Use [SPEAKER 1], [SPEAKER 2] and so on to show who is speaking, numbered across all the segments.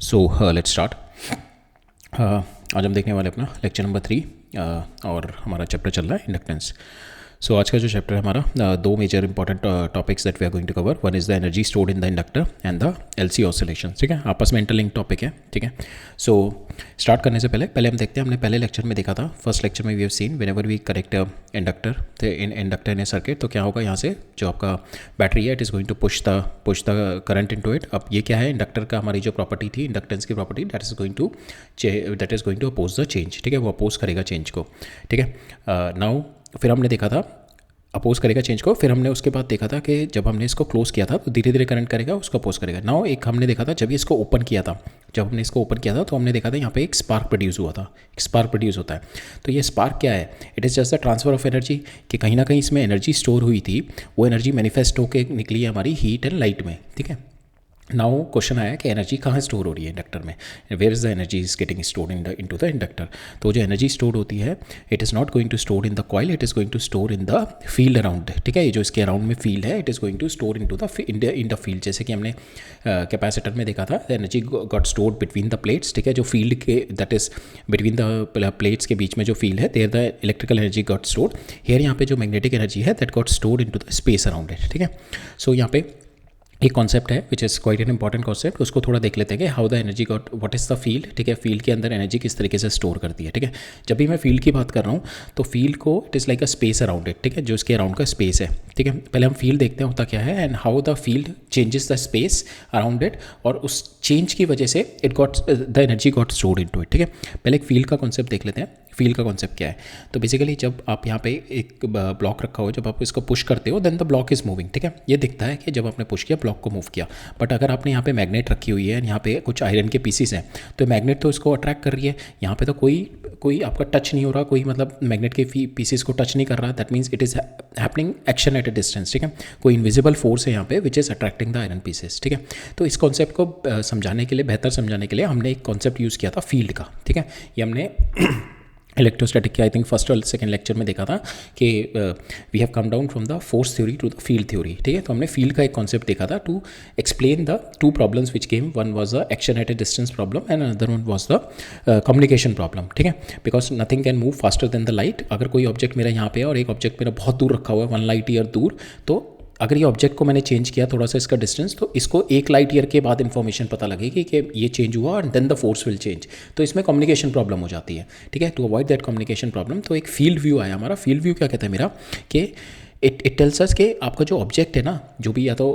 [SPEAKER 1] So let's start. आज हम देखने वाले अपना लेक्चर नंबर 3 और हमारा चैप्टर चल रहा है इंडक्टेंस। सो आज का जो चैप्टर है हमारा दो major important topics that we are going to cover. One is the energy stored in the inductor and the LC oscillation. ठीक है, आपस में इंटरलिंक टॉपिक है। ठीक है, सो स्टार्ट करने से पहले हम देखते हैं, हमने पहले लेक्चर में देखा था, फर्स्ट लेक्चर में we have seen whenever we connect inductor in a circuit तो क्या होगा, यहाँ से जो आपका बैटरी है it is going to push the current into it. अब ये क्या है, इंडक्टर का हमारी जो प्रॉपर्टी थी, इंडक्टेंस की property, that is going to oppose the change. ठीक है, वो अपोज करेगा चेंज को। ठीक है, नाउ फिर हमने देखा था अपोज करेगा चेंज को। फिर हमने उसके बाद देखा था कि जब हमने इसको क्लोज किया था तो धीरे धीरे करंट करेगा, उसको अपोज करेगा। नाउ एक हमने देखा था जब ये इसको ओपन किया था, जब हमने इसको ओपन किया था तो हमने देखा था यहाँ पे एक स्पार्क प्रोड्यूस हुआ था। एक स्पार्क प्रोड्यूस होता है, तो ये स्पार्क क्या है, it is just the transfer of energy, कि कहीं ना कहीं इसमें एनर्जी स्टोर हुई थी, वो एनर्जी मैनिफेस्ट होकर निकली है हमारी हीट एंड लाइट में। ठीक है, नाउ क्वेश्चन आया कि एनर्जी कहाँ स्टोर हो रही है इंडक्टर में, where is the energy is getting store into the inductor. तो जो एनर्जी स्टोर होती है it is not going to store in the coil, it is going to store in the field around. ठीक है, ये जो इसके अराउंड में फील्ड है it is going to store in the field. जैसे कि हमने कैपेसिटर में देखा था, the energy got stored between the plates. ठीक है, जो फील्ड के that is between the plates के बीच में जो फील्ड है, there the electrical energy got stored. Here यहाँ पे जो मैग्नेटिक एनर्जी है that got stored into the space around it. ठीक है, सो यहाँ पे एक कॉन्सेप्ट है which is quite an important concept, उसको थोड़ा देख लेते हैं कि how the energy got, what is the field. ठीक है, फील्ड के अंदर एनर्जी किस तरीके से स्टोर करती है। ठीक है, जब भी मैं फील्ड की बात कर रहा हूँ तो फील्ड को it is like a space around it. ठीक है, जो इसके अराउंड का स्पेस है। ठीक है, पहले हम फील्ड देखते हैं होता क्या है and how the field changes the space around it, और उस चेंज की वजह से it got the energy got stored into it. ठीक है, पहले एक फील्ड का कॉन्सेप्ट देख लेते हैं। फील्ड का कॉन्सेप्ट क्या है, तो बेसिकली जब आप यहाँ पे एक ब्लॉक रखा हो, जब आप इसको पुश करते हो then the block is moving. ठीक है, ये दिखता है कि जब आपने पुश किया ब्लॉक को मूव किया, बट अगर आपने यहाँ पे मैग्नेट रखी हुई है, यहाँ पे कुछ आयरन के पीसीस हैं, तो मैग्नेट तो इसको अट्रैक्ट कर रही है, यहाँ पे तो कोई आपका टच नहीं हो रहा, कोई मतलब मैग्नेट के पीसीस को टच नहीं कर रहा। That means it is happening action at a distance. ठीक है, कोई इनविजिबल फोर्स है यहाँ पे which is attracting the iron pieces. ठीक है, तो इस कॉन्सेप्ट को समझाने के लिए, बेहतर समझाने के लिए हमने एक कॉन्सेप्ट यूज़ किया था फील्ड का। ठीक है, ये हमने इलेक्ट्रोस्टैटिक के आई थिंक फर्स्ट और सेकंड लेक्चर में देखा था कि we have come down from the force theory to the field theory. ठीक है, तो हमने फील्ड का एक कॉन्सेप्ट देखा था to explain the two problems which came, one was the action at a distance problem and another one was the communication problem. ठीक है, because nothing can move faster than the light. अगर कोई object मेरा यहाँ पे है और एक ऑब्जेक्ट मेरा बहुत दूर रखा हुआ है, 1 लाइट ईयर दूर, तो अगर ये ऑब्जेक्ट को मैंने चेंज किया थोड़ा सा इसका डिस्टेंस, तो इसको 1 लाइट ईयर के बाद इन्फॉर्मेशन पता लगेगी कि ये चेंज हुआ and then the force will change. तो इसमें कम्युनिकेशन प्रॉब्लम हो जाती है। ठीक है, to avoid that communication problem, तो एक फील्ड व्यू आया हमारा। फील्ड व्यू क्या कहता है मेरा, कि इट टेल्स अस कि आपका जो ऑब्जेक्ट है ना, जो भी या तो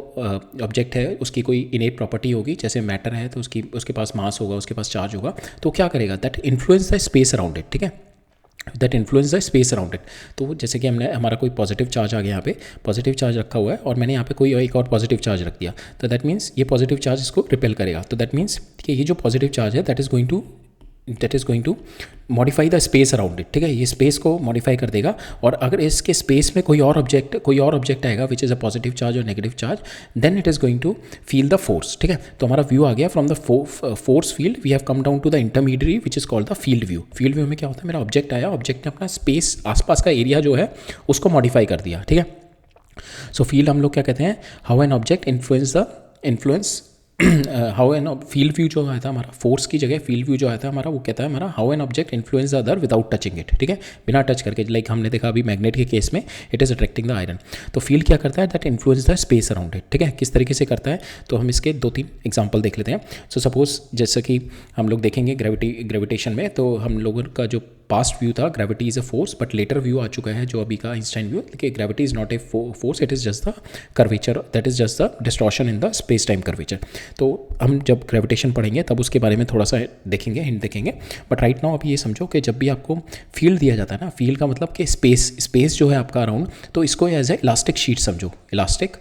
[SPEAKER 1] ऑब्जेक्ट है उसकी कोई इनेट प्रॉपर्टी होगी, जैसे मैटर है तो उसके पास मास होगा, उसके पास चार्ज होगा, तो क्या करेगा, that influence the space around it. ठीक है, that influence the space around it. तो जैसे कि हमारा कोई पॉजिटिव चार्ज आ गया, यहाँ पे पॉजिटिव चार्ज रखा हुआ है और मैंने यहाँ पे कोई एक और पॉजिटिव चार्ज रख दिया, तो दैट मीन्स ये पॉजिटिव चार्ज इसको रिपेल करेगा। तो दैट मीन्स कि ये जो पॉजिटिव चार्ज है that is going to modify the space around it. ठीक है, ये स्पेस को मॉडिफाई कर देगा, और अगर इसके स्पेस में कोई और ऑब्जेक्ट आएगा which is a positive charge और negative charge, then it is going to feel the force. ठीक है, तो हमारा व्यू आ गया from the force field, we have come down to the intermediate which is called the field view. Field view में क्या होता है, मेरा ऑब्जेक्ट आया, ऑब्जेक्ट ने अपना स्पेस, आसपास का एरिया जो है उसको मॉडिफाई कर दिया। ठीक है, सो फील्ड हम लोग क्या कहते हैं, how an object influence how an field view जो आया था हमारा, फोर्स की जगह फील्ड व्यू जो आया था हमारा, वो कहता है हमारा how an object influence the other without touching it. ठीक है, बिना टच करके, लाइक हमने देखा अभी मैग्नेट के केस में it is attracting the iron. तो फील्ड क्या करता है, that influence the space around it. ठीक है, किस तरीके से करता है, तो हम इसके 2-3 एग्जाम्पल देख लेते हैं। सो सपोज जैसे कि हम लोग देखेंगे ग्रेविटेशन में, तो हम लोगों का जो पास्ट व्यू था, gravity is a force, but later view आ चुका है जो अभी का आइंस्टाइन व्यू, कि gravity is not a force, it is just the curvature, that is just the distortion in the space time curvature. तो हम जब ग्रेविटेशन पढ़ेंगे तब उसके बारे में थोड़ा सा देखेंगे, हिंट देखेंगे, बट राइट नाउ अभी ये समझो कि जब भी आपको फील्ड दिया जाता है ना, फील्ड का मतलब कि स्पेस जो है आपका अराउंड, तो इसको एज ए इलास्टिक शीट समझो, इलास्टिक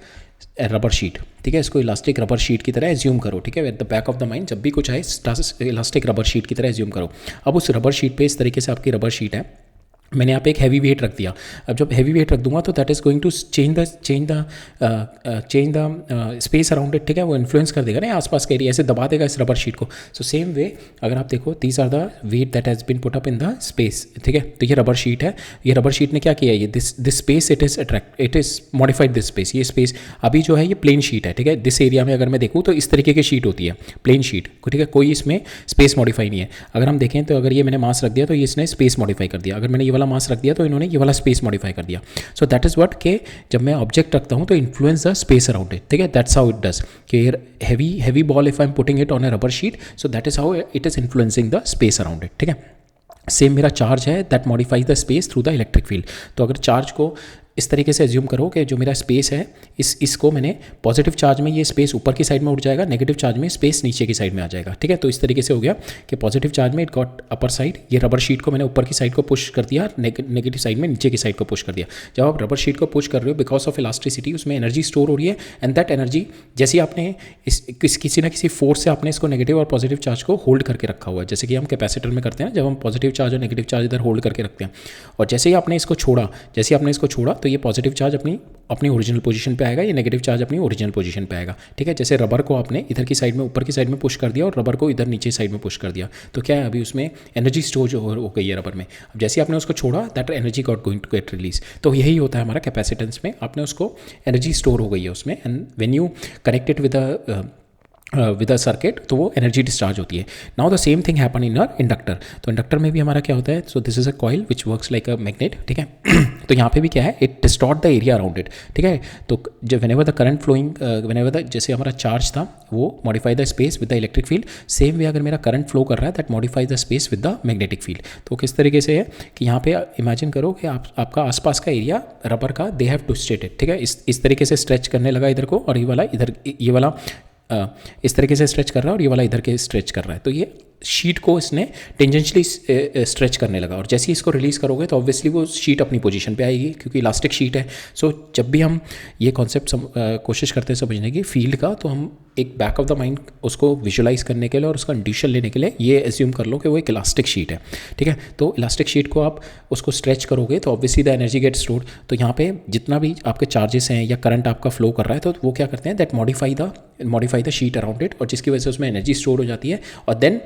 [SPEAKER 1] रबर शीट। ठीक है, इसको इलास्टिक रबर शीट की तरह एज्यूम करो। ठीक है, at the back of the mind जब भी कुछ आए इलास्टिक रबर शीट की तरह एज्यूम करो। अब उस रबर शीट पे इस तरीके से आपकी रबर शीट है, मैंने यहाँ पे एक हैवी वेट रख दिया। अब जब हैवी वेट रख दूंगा तो that is going to change the space around it, ठीक है, वो इन्फ्लुएंस कर देगा ना आसपास का एरिया, ऐसे दबा देगा इस रबर शीट को। सो सेम वे अगर आप देखो, these are the weight that has been put up in the space, ठीक है। तो ये रबर शीट है, ये रबर शीट ने क्या किया, ये this space it is modified this space, ये स्पेस अभी जो है ये प्लेन शीट है, ठीक है। दिस एरिया में अगर मैं देखूँ तो इस तरीके की शीट होती है, प्लेन शीट, ठीक है, कोई इसमें स्पेस मॉडिफाई नहीं है। अगर हम देखें तो अगर ये मैंने मास रख दिया तो ये इसने स्पेस मॉडिफाई कर दिया, अगर मैंने ये वाला मास रख दिया तो इन्होंने ये वाला स्पेस मॉडिफाई कर दिया। सो दैट इज़ व्हाट के जब मैं ऑब्जेक्ट रखता हूँ तो influence the space around it, ठीक है, दैट्स हाउ इट डज कि heavy ball if I am putting it on a rubber sheet, so that is how it is influencing the space around it, ठीक है। Same मेरा charge है that modifies the space through the electric field. तो अगर charge को इस तरीके से एज्यूम करो कि जो मेरा स्पेस है इसको मैंने पॉजिटिव चार्ज में ये स्पेस ऊपर की साइड में उठ जाएगा, नेगेटिव चार्ज में स्पेस नीचे की साइड में आ जाएगा, ठीक है। तो इस तरीके से हो गया कि पॉजिटिव चार्ज में इट गॉट अपर साइड, ये रबर शीट को मैंने ऊपर की साइड को पुश कर दिया, नेगेटिव साइड में नीचे की साइड को पुश कर दिया। जब आप रबर शीट को पुश कर रहे हो बिकॉज ऑफ इलास्टिसिटी उसमें एनर्जी स्टोर हो रही है, एंड दैट एनर्जी जैसे आपने किसी ना किसी फोर्स से आपने इसको नेगेटिव और पॉजिटिव चार्ज को होल्ड करके रखा हुआ है, जैसे कि हम कैपेसिटर में करते हैं, जब हम पॉजिटिव चार्ज और नेगेटिव चार्ज इधर होल्ड करके रखते हैं, और जैसे ही आपने इसको छोड़ा तो ये पॉजिटिव चार्ज अपनी ओरिजिनल पोजीशन पे आएगा, ये नेगेटिव चार्ज अपनी ओरिजिनल पोजीशन पे आएगा, ठीक है। जैसे रबर को आपने इधर की साइड में ऊपर की साइड में पुश कर दिया और रबर को इधर नीचे साइड में पुश कर दिया, तो क्या है अभी उसमें एनर्जी स्टोर हो गई है रबर में। अब जैसे आपने उसको छोड़ा that energy got going to get release. तो यही होता है हमारा कैपेसिटेंस में, आपने उसको एनर्जी स्टोर हो गई है उसमें, and when you connect it with a circuit तो वो एनर्जी डिस्चार्ज होती है। Now the same thing happen in a inductor. तो इंडक्टर में भी हमारा क्या होता है, so this is a coil which works like a magnet, ठीक है। तो यहाँ पे भी क्या है, it distort the area around it, ठीक है। तो जब whenever the current flowing, whenever the जैसे हमारा चार्ज था वो modify the space with the electric field, same way अगर मेरा करंट फ्लो कर रहा है that modify the space with the magnetic field. तो किस तरीके से है कि यहाँ पे इमेजिन करो कि आपका आसपास का एरिया रबर का दे हैव ट्विस्टेड, ठीक है, इस तरीके से स्ट्रेच करने लगा इधर को, और ये वाला इस तरीके से स्ट्रेच कर रहा है और ये वाला इधर के स्ट्रेच कर रहा है। तो ये शीट को इसने टेंजेंशियली स्ट्रेच करने लगा, और जैसे ही इसको रिलीज़ करोगे तो ऑब्वियसली वो शीट अपनी पोजीशन पे आएगी क्योंकि इलास्टिक शीट है। सो जब भी हम ये कॉन्सेप्ट कोशिश करते हैं समझने की फील्ड का, तो हम एक बैक ऑफ द माइंड उसको विजुलाइज करने के लिए और उसका इंट्यूशन लेने के लिए ये एज्यूम कर लो कि वो एक इलास्टिक शीट है, ठीक है। तो इलास्टिक शीट को आप उसको स्ट्रेच करोगे तो obviously the energy get stored. तो यहाँ पे जितना भी आपके चार्जेस हैं या करंट आपका फ्लो कर रहा है तो वो क्या करते हैं, that modify the sheet around it, और जिसकी वजह से उसमें एनर्जी स्टोर हो जाती है। और देन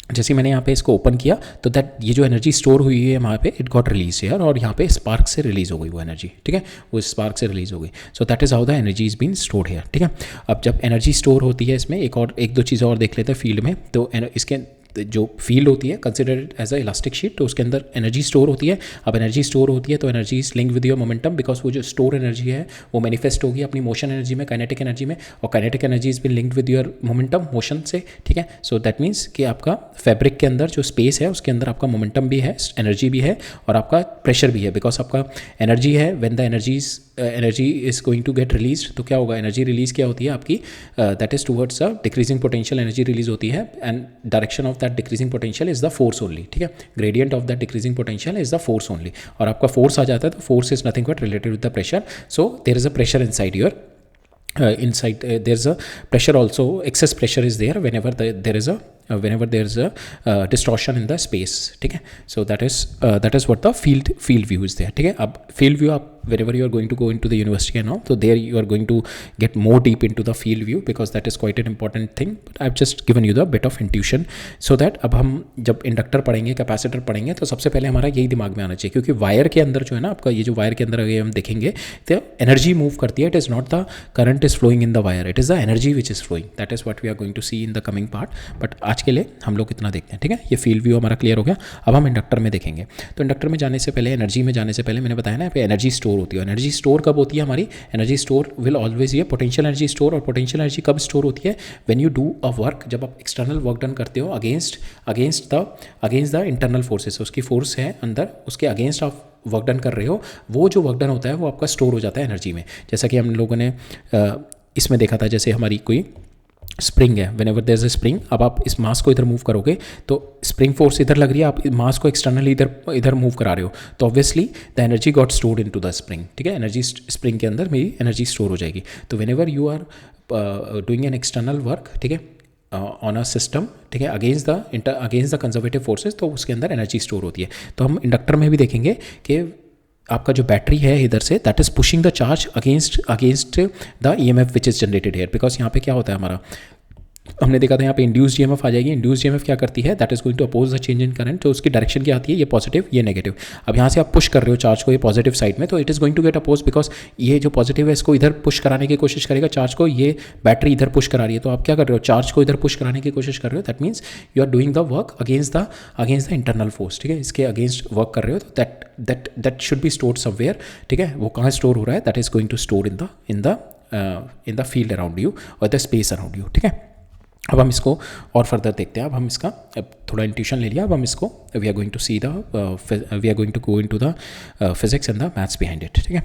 [SPEAKER 1] जैसे मैंने यहाँ पे इसको ओपन किया तो दैट ये जो एनर्जी स्टोर हुई है वहाँ पे इट गॉट रिलीज यार, और यहाँ पे स्पार्क से रिलीज हो गई वो एनर्जी, ठीक है, वो स्पार्क से रिलीज हो गई। So that is how the energy is been stored here, ठीक है। अब जब एनर्जी स्टोर होती है इसमें एक दो चीज़ें और देख लेते हैं फील्ड में। तो इसके जो फील्ड होती है consider it as a elastic sheet, तो उसके अंदर एनर्जी स्टोर होती है। अब एनर्जी स्टोर होती है तो energy is link with your momentum, because वो जो स्टोर एनर्जी है वो मैनिफेस्ट होगी अपनी मोशन एनर्जी में, काइनेटिक एनर्जी में, और kinetic energy is bin linked with your momentum motion से, ठीक है। सो दैट मीन्स कि आपका फैब्रिक के अंदर जो स्पेस है उसके अंदर आपका मोमेंटम भी है, एनर्जी भी है, और आपका प्रेशर भी है, बिकॉज आपका एनर्जी है। When the energy is going to get release, तो क्या होगा, एनर्जी रिलीज क्या होती है आपकी, that is towards a decreasing potential energy release होती है, and direction of that decreasing potential is the force only, ठीक है। Gradient of that decreasing potential is the force only, और आपका फोर्स आ जाता है तो force is nothing but related with the pressure. So there is a pressure inside your there's a pressure also, excess pressure is there whenever there is a distortion in the space, ठीक है। So that is what the field view is there, ठीक है। अब field view आप whenever you are going to go into the university and all, so there you are going to get more deep into the field view because that is quite an important thing, but I've just given you the bit of intuition so that अब हम जब inductor पढ़ेंगे, capacitor पढ़ेंगे, तो सबसे पहले हमारा यही दिमाग में आना चाहिए, क्योंकि वायर के अंदर जो है ना आपका, ये जो वायर के अंदर अगर हम देखेंगे तो एनर्जी मूव करती है। It is not the current is flowing in the wire, it is the energy which is flowing. That is what we are going to see in the coming part, but आज के लिए हम लोग इतना देखते हैं, ठीक है। ये फील्ड व्यू हमारा क्लियर हो गया। अब हम इंडक्टर में देखेंगे। तो इंडक्टर में जाने से पहले, एनर्जी में जाने से पहले मैंने बताया ना यहाँ पे एनर्जी स्टोर होती है। एनर्जी स्टोर कब होती है हमारी, एनर्जी स्टोर विल ऑलवेज ये पोटेंशियल एनर्जी स्टोर, और पोटेंशियल एनर्जी कब स्टोर होती है, when you do a work, जब आप एक्सटर्नल वर्क डन करते हो अगेंस्ट द इंटरनल फोर्सेस, उसकी फोर्स है अंदर, उसके अगेंस्ट आप वर्क डन कर रहे हो, वो जो वर्क डन होता है वो आपका स्टोर हो जाता है एनर्जी में। जैसा कि हम लोगों ने इसमें देखा था, जैसे हमारी कोई स्प्रिंग है, whenever there is a spring, अब आप इस मास को इधर मूव करोगे तो स्प्रिंग फोर्स इधर लग रही है, आप मास को एक्सटर्नली इधर मूव करा रहे हो, तो obviously the energy got stored into the spring, ठीक है। एनर्जी स्प्रिंग के अंदर मेरी एनर्जी स्टोर हो जाएगी। तो whenever you are doing an external work, ठीक है, ऑन अ सिस्टम, ठीक है, अगेंस्ट द कंजर्वेटिव फोर्सेस, तो उसके अंदर एनर्जी स्टोर होती है। तो हम इंडक्टर में भी देखेंगे कि आपका जो बैटरी है इधर say that is pushing the charge against the EMF which is generated here, because यहाँ पे क्या होता है हमारा, हमने देखा था यहाँ पे इंड्यूस्ड ईएमएफ आ जाएगी। इंड्यूस्ड ईएमएफ क्या करती है, that is going to oppose the change in current, तो उसकी डायरेक्शन क्या आती है, ये पॉजिटिव ये नेगेटिव। अब यहाँ से आप पुश कर रहे हो चार्ज को ये पॉजिटिव साइड में, तो it is going to get oppose, because ये जो पॉजिटिव है इसको इधर पुश कराने की कोशिश करेगा चार्ज को, ये बैटरी इधर पुश करा रही है, तो आप क्या कर रहे हो, चार्ज को इधर पुश कराने की कोशिश कर रहे हो। That means you are doing the work against the internal force, ठीक है, इसके अगेंस्ट वर्क कर रहे हो। तो that should be stored somewhere, ठीक है, वो कहाँ स्टोर हो रहा है, that is going to store in the field around you और द स्पेस अराउंड यू, ठीक है। अब हम इसको और फर्दर देखते हैं। अब हम इसका थोड़ा इंट्यूशन ले लिया, अब हम इसको we are going to go into the physics and the maths behind it, ठीक है।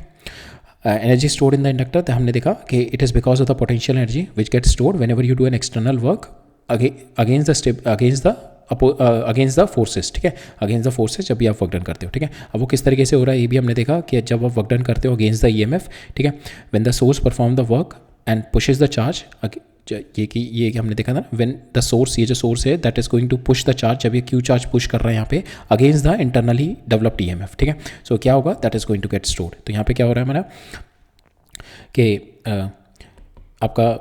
[SPEAKER 1] Energy stored in the inductor, हमने देखा कि it is because of the potential energy which get stored whenever you do an external work against the forces, ठीक है, against the forces जब भी आप वर्क डन करते हो, ठीक है। अब वो किस तरीके से हो रहा है ये भी हमने देखा कि जब आप वर्क डन करते हो अगेंस्ट द ईएमएफ, ठीक है, when the source perform the work and pushes the charge, ये हमने देखा था, व्हेन द सोर्स, ये जो सोर्स है that is going to push the charge, जब ये क्यू चार्ज पुश कर रहा है यहाँ पे against the internally developed EMF, ठीक है। सो क्या होगा, that is going to get stored. तो यहाँ पे क्या हो रहा है हमारा कि आपका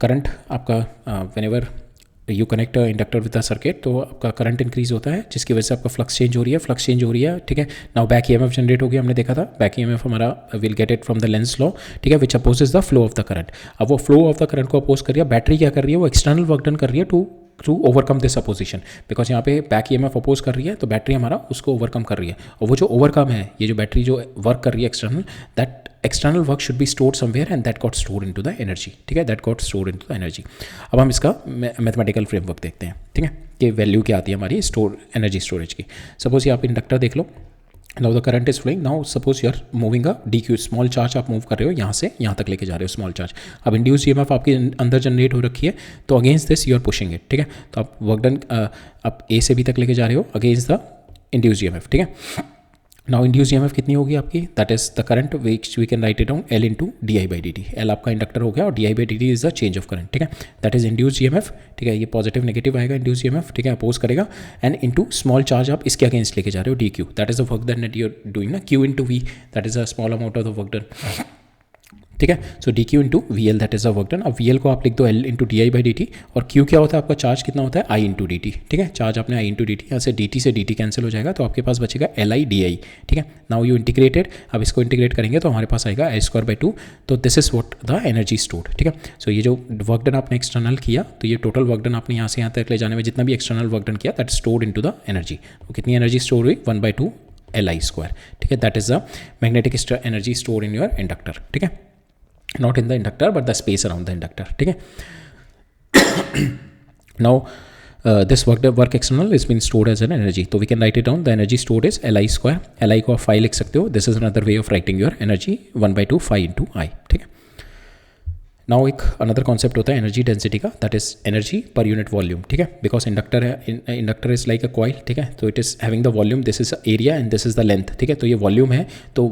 [SPEAKER 1] करंट आपका when ever you connect inductor with the circuit, तो आपका करंट इंक्रीज होता है जिसकी वजह से आपका फ्लक्स चेंज हो रही है, ठीक है। नाउ बैक ईएमएफ जनरेट हो गया, हमने देखा था बैक ईएमएफ हमारा will get it from the Lenz law, ठीक है, which opposes the flow of the current. अब वो फ्लो ऑफ द करंट को अपोज कर रही है, बैटरी क्या कर रही है, वो एक्सटर्नल वर्क डन कर रही है to overcome this opposition, because यहाँ पे बैक ईएमएफ अपोज कर रही है, तो बैटरी हमारा उसको ओवरकम कर रही है। और वो जो ओवरकम है, ये जो बैटरी जो वर्क कर रही है external, that external work should be stored somewhere and that got stored into the energy, ठीक है, that got stored into the energy. अब हम इसका मैथमेटिकल फ्रेमवर्क देखते हैं, ठीक है, कि वैल्यू क्या आती है हमारी एनर्जी स्टोरेज की। सपोज ये आप इंडक्टर देख लो, now the current is flowing, now suppose you are moving a d q, small charge आप मूव कर रहे हो यहाँ से यहाँ तक लेके जा रहे हो स्मॉल चार्ज। अब इंड्यूस ईएमएफ आपके अंदर जनरेट हो रखी है, तो against this you are pushing it, ठीक है। तो आप वर्क डन आप ए से बी तक लेके जा रहे हो अगेंस्ट द इंड्यूस ईएमएफ, ठीक है। नाउ इंड्यूस ईएमएफ कितनी होगी आपकी, that is the current which we can write it down L into D I by D T. L आपका इंडक्टर हो गया और D I by D T is the change of current, ठीक है, that is induce EMF, ठीक है। ये positive negative आएगा इंड्यूस ईएमएफ, ठीक है, अपोज करेगा, एंड इंटू स्मॉल चार्ज आप इसके अगेंस्ट लेके जा रहे हो d q, that is the work done that you are doing ना, q into V, that is a small amount of the work done, ठीक है। So d q into V L that is a work done. अब V L को आप लिख दो L into D I by D T, और q क्या होता है आपका, चार्ज कितना होता है आई इंटू डी टी, ठीक है, चार्ज आपने आई इंटू डी टी, यहाँ से डी टी कैंसिल हो जाएगा, तो आपके पास बचेगा एल आई डी आई, ठीक है। नाउ यू इंटीग्रेटेड, अब इसको इंटीग्रेट करेंगे तो हमारे पास आएगा I²/2, तो this is what the energy stored, ठीक है। सो ये जो वर्क डन आपने एक्सटर्नल किया, तो ये टोटल वर्क डन आपने यहाँ से यहाँ तक ले जाने में जितना भी एक्सटर्नल वर्क डन किया that stored into the energy. तो कितनी एनर्जी स्टोर हुई, 1/2 Li², ठीक है, that is the magnetic energy store in your inductor, ठीक है, not in the inductor but the space around the inductor, ठीक है। Now this work external is being stored as an energy, so we can write it down, the energy stored is Li², Li को आप phi लिख सकते हो, this is another way of writing your energy, 1/2 phi into I, ठीक है। Now एक another concept होता है एनर्जी डेंसिटी का, that is energy per unit volume, ठीक है, बिकॉज इंडक्टर है, inductor is like a coil, ठीक है, तो it is having the volume, this is area and this is the length, ठीक है। तो ये वॉल्यूम है, तो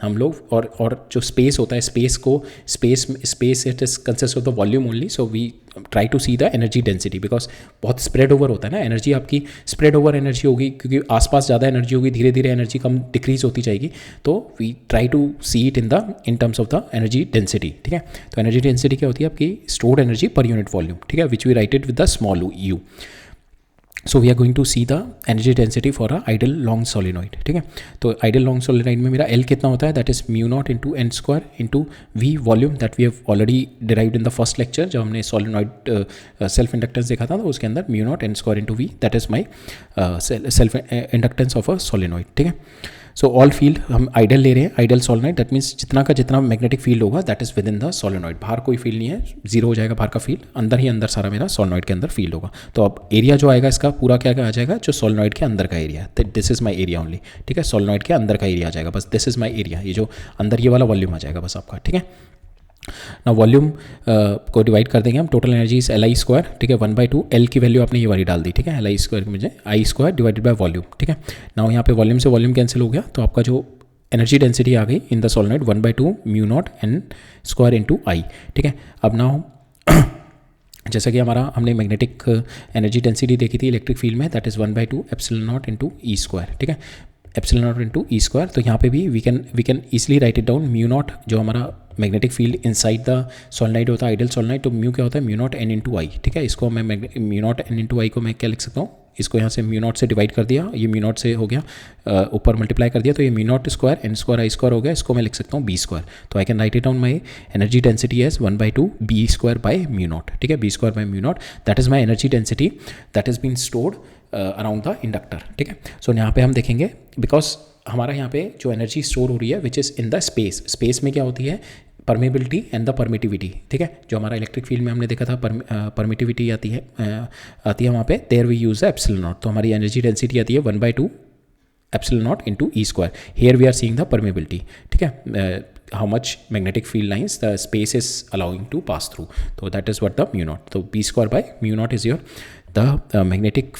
[SPEAKER 1] हम लोग और जो स्पेस होता है, space it is consist of the volume only, so we try to see the energy density, because बहुत स्प्रेड ओवर होता है ना, एनर्जी आपकी स्प्रेड ओवर एनर्जी होगी, क्योंकि आसपास ज़्यादा एनर्जी होगी, धीरे धीरे एनर्जी कम डिक्रीज होती जाएगी, तो we try to see it in terms of the energy density, ठीक है। तो एनर्जी डेंसिटी क्या होती है आपकी, stored energy per unit volume, ठीक है, which we write it with the small u. So we are going to see the energy density for a ideal long solenoid, ठीक है। तो आइडल लॉन्ग सोलिनॉइड में मेरा एल कितना होता है, दैट इज μ0 into n² into V volume, that we have already derived in the first lecture, जब हमने सोलिनॉइड सेल्फ इंडक्टेंस देखा था, तो उसके अंदर μ0 n² into V, that is my self inductance of a solenoid, ठीक है। सो ऑल फील्ड हम आइडल ले रहे हैं, आइडल सोलिनॉइड, दैट मीन्स जितना का जितना मैग्नेटिक फील्ड होगा that is with in the solenoid, बाहर कोई फील्ड नहीं है, जीरो हो जाएगा बाहर का फील्ड, अंदर ही अंदर सारा मेरा सोलिनॉइड के अंदर फील्ड होगा। तो अब एरिया जो आएगा इसका पूरा क्या आ जाएगा, जो सोलिनॉइड के अंदर का area, this is my area only, ठीक है, सोलिनॉइड के अंदर का एरिया आ जाएगा बस, दिस इज माई एरिया, ये जो अंदर ये वाला वॉल्यूम आ जाएगा बस आपका, ठीक है। ना वॉल्यूम को डिवाइड कर देंगे हम, टोटल एनर्जी इज Li², ठीक है, 1/2 एल की वैल्यू आपने ये वाली डाल दी, ठीक है, Li² की मुझे I² डिवाइडेड बाय वॉल्यूम, ठीक है। ना यहाँ पे वॉल्यूम से वॉल्यूम कैंसिल हो गया, तो आपका जो एनर्जी डेंसिटी आ गई in the solenoid 1/2 μ0 n² into I, ठीक है। अब नाउ जैसा कि हमारा हमने मैग्नेटिक एनर्जी डेंसिटी देखी थी इलेक्ट्रिक फील्ड में, that is 1/2 epsilon not into E square, ठीक है, epsilon not into E square. तो यहाँ पे भी we can easily write it down, mu not जो हमारा magnetic field inside the solenoid होता है, आइडियल सोलेनोइड, तो म्यू क्या होता है, mu not N into I, ठीक है। इसको मैं mu not N into I को मैं क्या लिख सकता हूँ, इसको यहाँ से म्यू नॉट से डिवाइड कर दिया, ये म्यू नॉट से हो गया, ऊपर मल्टीप्लाई कर दिया, तो ये mu naught square n square I square हो गया, इसको मैं लिख सकता हूँ बी स्क्वायर। तो I can write it down my energy density as 1/2 B square by mu not, ठीक है, B square by mu not, that is my energy density that is been stored around the inductor, ठीक है। So यहाँ पे हम देखेंगे, because हमारा यहाँ पे जो एनर्जी स्टोर हो रही है which is in the space, space में क्या होती है, परमेबिलिटी एंड द परमिटिविटी, ठीक है। जो हमारा इलेक्ट्रिक फील्ड में हमने देखा था परमिटिविटी आती है वहाँ पे, there we use epsilon not, तो हमारी एनर्जी डेंसिटी आती है 1/2 epsilon not into E square, here we are seeing the permeability, ठीक है, how much magnetic field lines the space is allowing to pass through, so that is what the mu naught, so b square by mu naught is your the magnetic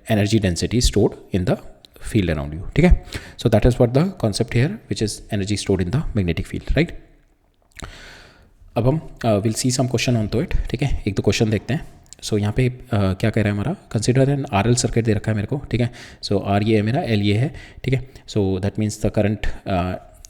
[SPEAKER 1] energy density stored in the field around you, ठीक है। so that is what the concept here which is energy stored in the magnetic field, right। अब हम will see some question on to it, ठीक है, एक दो question देखते हैं। सो यहाँ पे क्या कह रहा है हमारा, consider an R L circuit दे रखा है मेरे को, ठीक है। सो आर ये है मेरा, एल ये है, ठीक है। So that means the current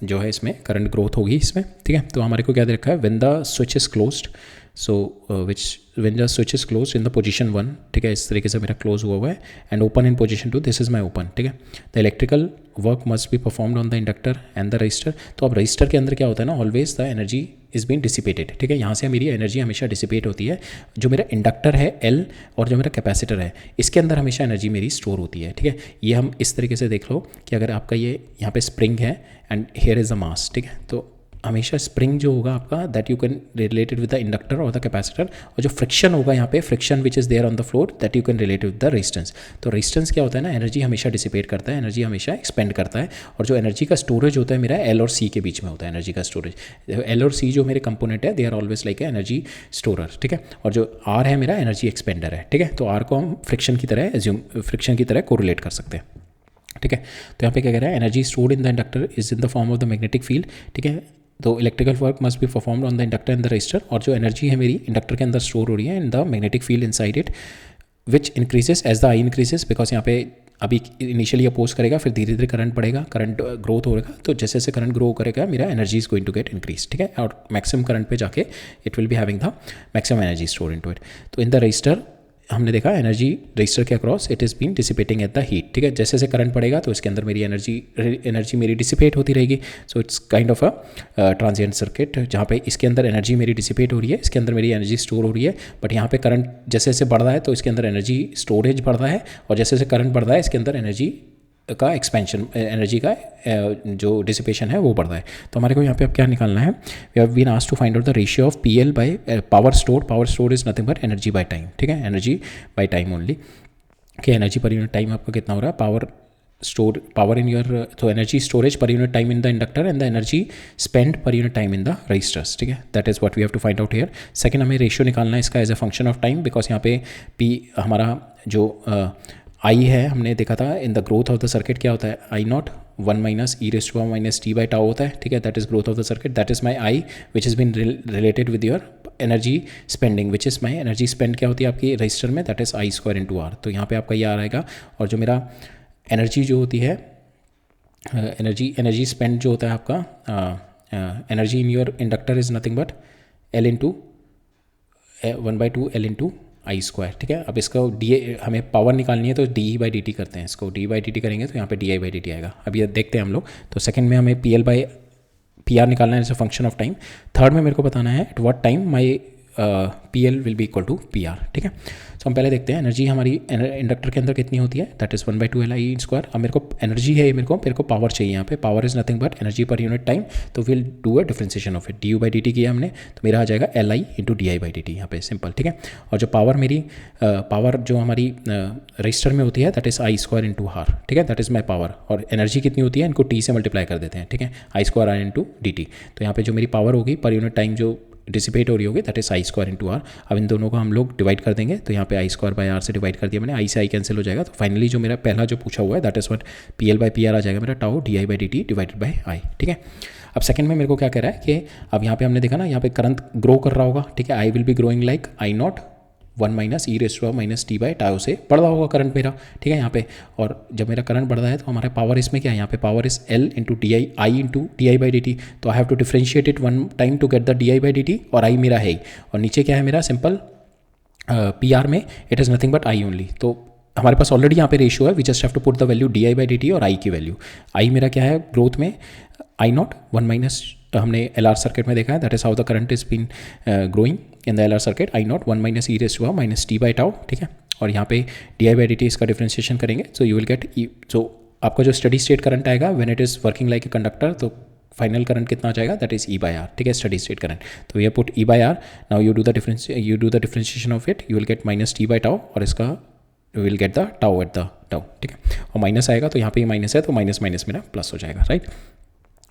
[SPEAKER 1] जो है इसमें करंट ग्रोथ होगी इसमें, ठीक है। तो हमारे को क्या दे रखा है, when the switch is closed, so when the switch is close in the position 1, ठीक है, इस तरीके से मेरा क्लोज हुआ है, and open in position 2, this is my open, ठीक है। The electrical work must be performed on the inductor and the resistor. तो अब रजिस्टर के अंदर क्या होता है ना, always the energy is been dissipated, ठीक है, यहाँ से मेरी एनर्जी हमेशा डिसिपेट होती है। जो मेरा इंडक्टर है एल और जो मेरा कैपेसिटर है, इसके अंदर हमेशा एनर्जी मेरी स्टोर होती है, ठीक है। ये हम इस तरीके से देख लो कि अगर आपका ये यहाँ पे स्प्रिंग है and here is the mass, ठीक है, तो हमेशा स्प्रिंग जो होगा आपका, that you can related with the inductor और द कैपेसिटर, और जो फ्रिक्शन होगा यहाँ पे, friction which is there on the floor, that you can relate with the resistance. तो रेजिस्टेंस क्या होता है ना, एनर्जी हमेशा डिसिपेट करता है, एनर्जी हमेशा एक्सपेंड करता है, और जो एनर्जी का स्टोरेज होता है मेरा एल और सी के बीच में होता है एनर्जी का स्टोरेज। एल और सी जो मेरे कंपोनेंट है, they are always like energy storer, ठीक है। और जो आर है मेरा एनर्जी एक्सपेंडर है, ठीक है। तो आर को हम फ्रिक्शन की तरह फ्रिक्शन की तरह कोरिलेट कर सकते हैं, ठीक है। तो यहाँ पे क्या कह रहा है, energy stored in the inductor is in the form of the magnetic field, ठीक है। तो electrical work must be performed on the inductor and the register, और जो एनर्जी है मेरी इंडक्टर के अंदर स्टोर हो रही है in the magnetic field inside it, which increases as the I increases, because यहाँ पे अभी इनिशियली अपोज करेगा, फिर धीरे धीरे करंट बढ़ेगा, करंट ग्रोथ होगा, तो जैसे जैसे करंट ग्रो करेगा मेरा energy is going to get increase, ठीक है। और मैक्सिमम करंट पे जाके it will be having the maximum energy store into it. तो इन द रजिस्टर हमने देखा एनर्जी रजिस्टर के across it is been dissipating at the heat, ठीक है। जैसे जैसे करंट पड़ेगा तो इसके अंदर मेरी एनर्जी मेरी डिसिपेट होती रहेगी। So it's kind of a transient circuit, जहाँ पे इसके अंदर एनर्जी मेरी डिसिपेट हो रही है, इसके अंदर मेरी एनर्जी स्टोर हो रही है, बट यहाँ पे करंट जैसे जैसे बढ़ रहा है तो इसके अंदर एनर्जी स्टोरेज बढ़ रहा है, और जैसे जैसे करंट बढ़ रहा है इसके अंदर एनर्जी का एक्सपेंशन, एनर्जी का जो डिसिपेशन है वो बढ़ रहा है। तो हमारे को यहाँ पे अब क्या निकालना है, we have been asked to find out the ratio of PL by power store. Power store is nothing but energy by time, ठीक है, एनर्जी बाय टाइम ओनली, कि एनर्जी पर यूनिट टाइम आपका कितना हो रहा है, पावर इन योर, तो energy storage per unit time in the inductor and the energy spend per unit time in the resistors, ठीक है। That is what we have to find out here. Second हमें ratio निकालना है इसका as a function of time, because यहाँ पे P हमारा जो आई है, हमने देखा था in the growth of the circuit क्या होता है, I not 1 minus e raise to power minus T by tau होता है, ठीक है। That is growth of the circuit, that is my I which is been related with your energy spending, which is my energy spend क्या होती है आपकी resistor में, that is I square into R. तो यहाँ पे आपका ये आ रहेगा, और जो मेरा एनर्जी जो होती है, एनर्जी स्पेंड जो होता है आपका, energy in your inductor is nothing but L into 1/2 L into I square, ठीक है। अब इसका हमें पावर निकालनी है तो DE/dt करते हैं, इसको DE/dt करेंगे तो यहाँ पे DI/dt आएगा। अब ये देखते हैं हम लोग। तो सेकंड में हमें PL/PR निकालना है as a function of time. Third में मेरे को बताना है at what time my PL will be equal to PR, ठीक है। तो हम पहले देखते हैं एनर्जी हमारी इंडक्टर के अंदर कितनी होती है, दैट इज 1/2 LI स्क्वायर। अब मेरे को एनर्जी है, मेरे को पावर चाहिए, यहाँ पे power is nothing but energy per unit time, तो will do a differentiation of it, DU/dt किया हमने, तो मेरा आ जाएगा LI इंटू DI/dt यहाँ पे, सिंपल, ठीक है। और जो पावर मेरी पावर जो हमारी रजिस्टर में होती है that is I square into R, ठीक है, दैट इज माई पावर। और एनर्जी कितनी होती है, इनको T से मल्टीप्लाई कर देते हैं, ठीक है, आई स्क्वायर आर इंटू DT। तो यहाँ पे जो मेरी पावर होगी पर यूनिट टाइम जो डिसिपेट हो रही होगी that is I square into R. अब इन दोनों को हम लोग डिवाइड कर देंगे, तो यहाँ पे आई स्क्वायर बाय आर से डिवाइड कर दिया मैंने, आई से आई कैंसिल हो जाएगा। तो फाइनली जो मेरा पहला जो पूछा हुआ है दैट इज व्हाट PL/PR आ जाएगा मेरा टाउ DI/dt डिवाइडेड बाय आई, ठीक है। अब सेकंड में मेरे को क्या कह रहा है कि अब यहाँ पे हमने देखा ना, यहाँ पे करंट ग्रो कर रहा होगा, ठीक है, I will be growing like I not 1 minus E raise to minus T by tau से बढ़ रहा होगा करंट मेरा, ठीक है यहाँ पे। और जब मेरा करंट बढ़ रहा है तो हमारा पावर इसमें क्या है, यहाँ पे power is L into D I, I into D I by D t. तो I have to differentiate it one time to get the d I by D T, और आई मेरा है ही, और नीचे क्या है मेरा सिंपल पी आर में it is nothing but I only. तो हमारे पास ऑलरेडी यहाँ पे रेशियो है, we just have to put the value D I by D T और आई की वैल्यू। आई मेरा क्या है ग्रोथ में आई नॉट 1 माइनस, हमने एल आर सर्किट में देखा है, that is how the current is been growing in the L R circuit, I not 1 minus E raise to minus T by tau, ठीक है। और यहाँ पे D I by D T इसका differentiation करेंगे, so you will get E. So आपका जो steady state current आएगा when it is working like a conductor, तो फाइनल करंट कितना आ जाएगा, that is E by R, ठीक है, स्टडी स्टेट करंट। तो ये put E by R, now you do the differentiation of it, you will get minus T by tau, और इसका you will get the tau at the tau, ठीक है। और minus आएगा तो यहाँ पे माइनस है, तो माइनस माइनस मेरा प्लस हो जाएगा, राइट।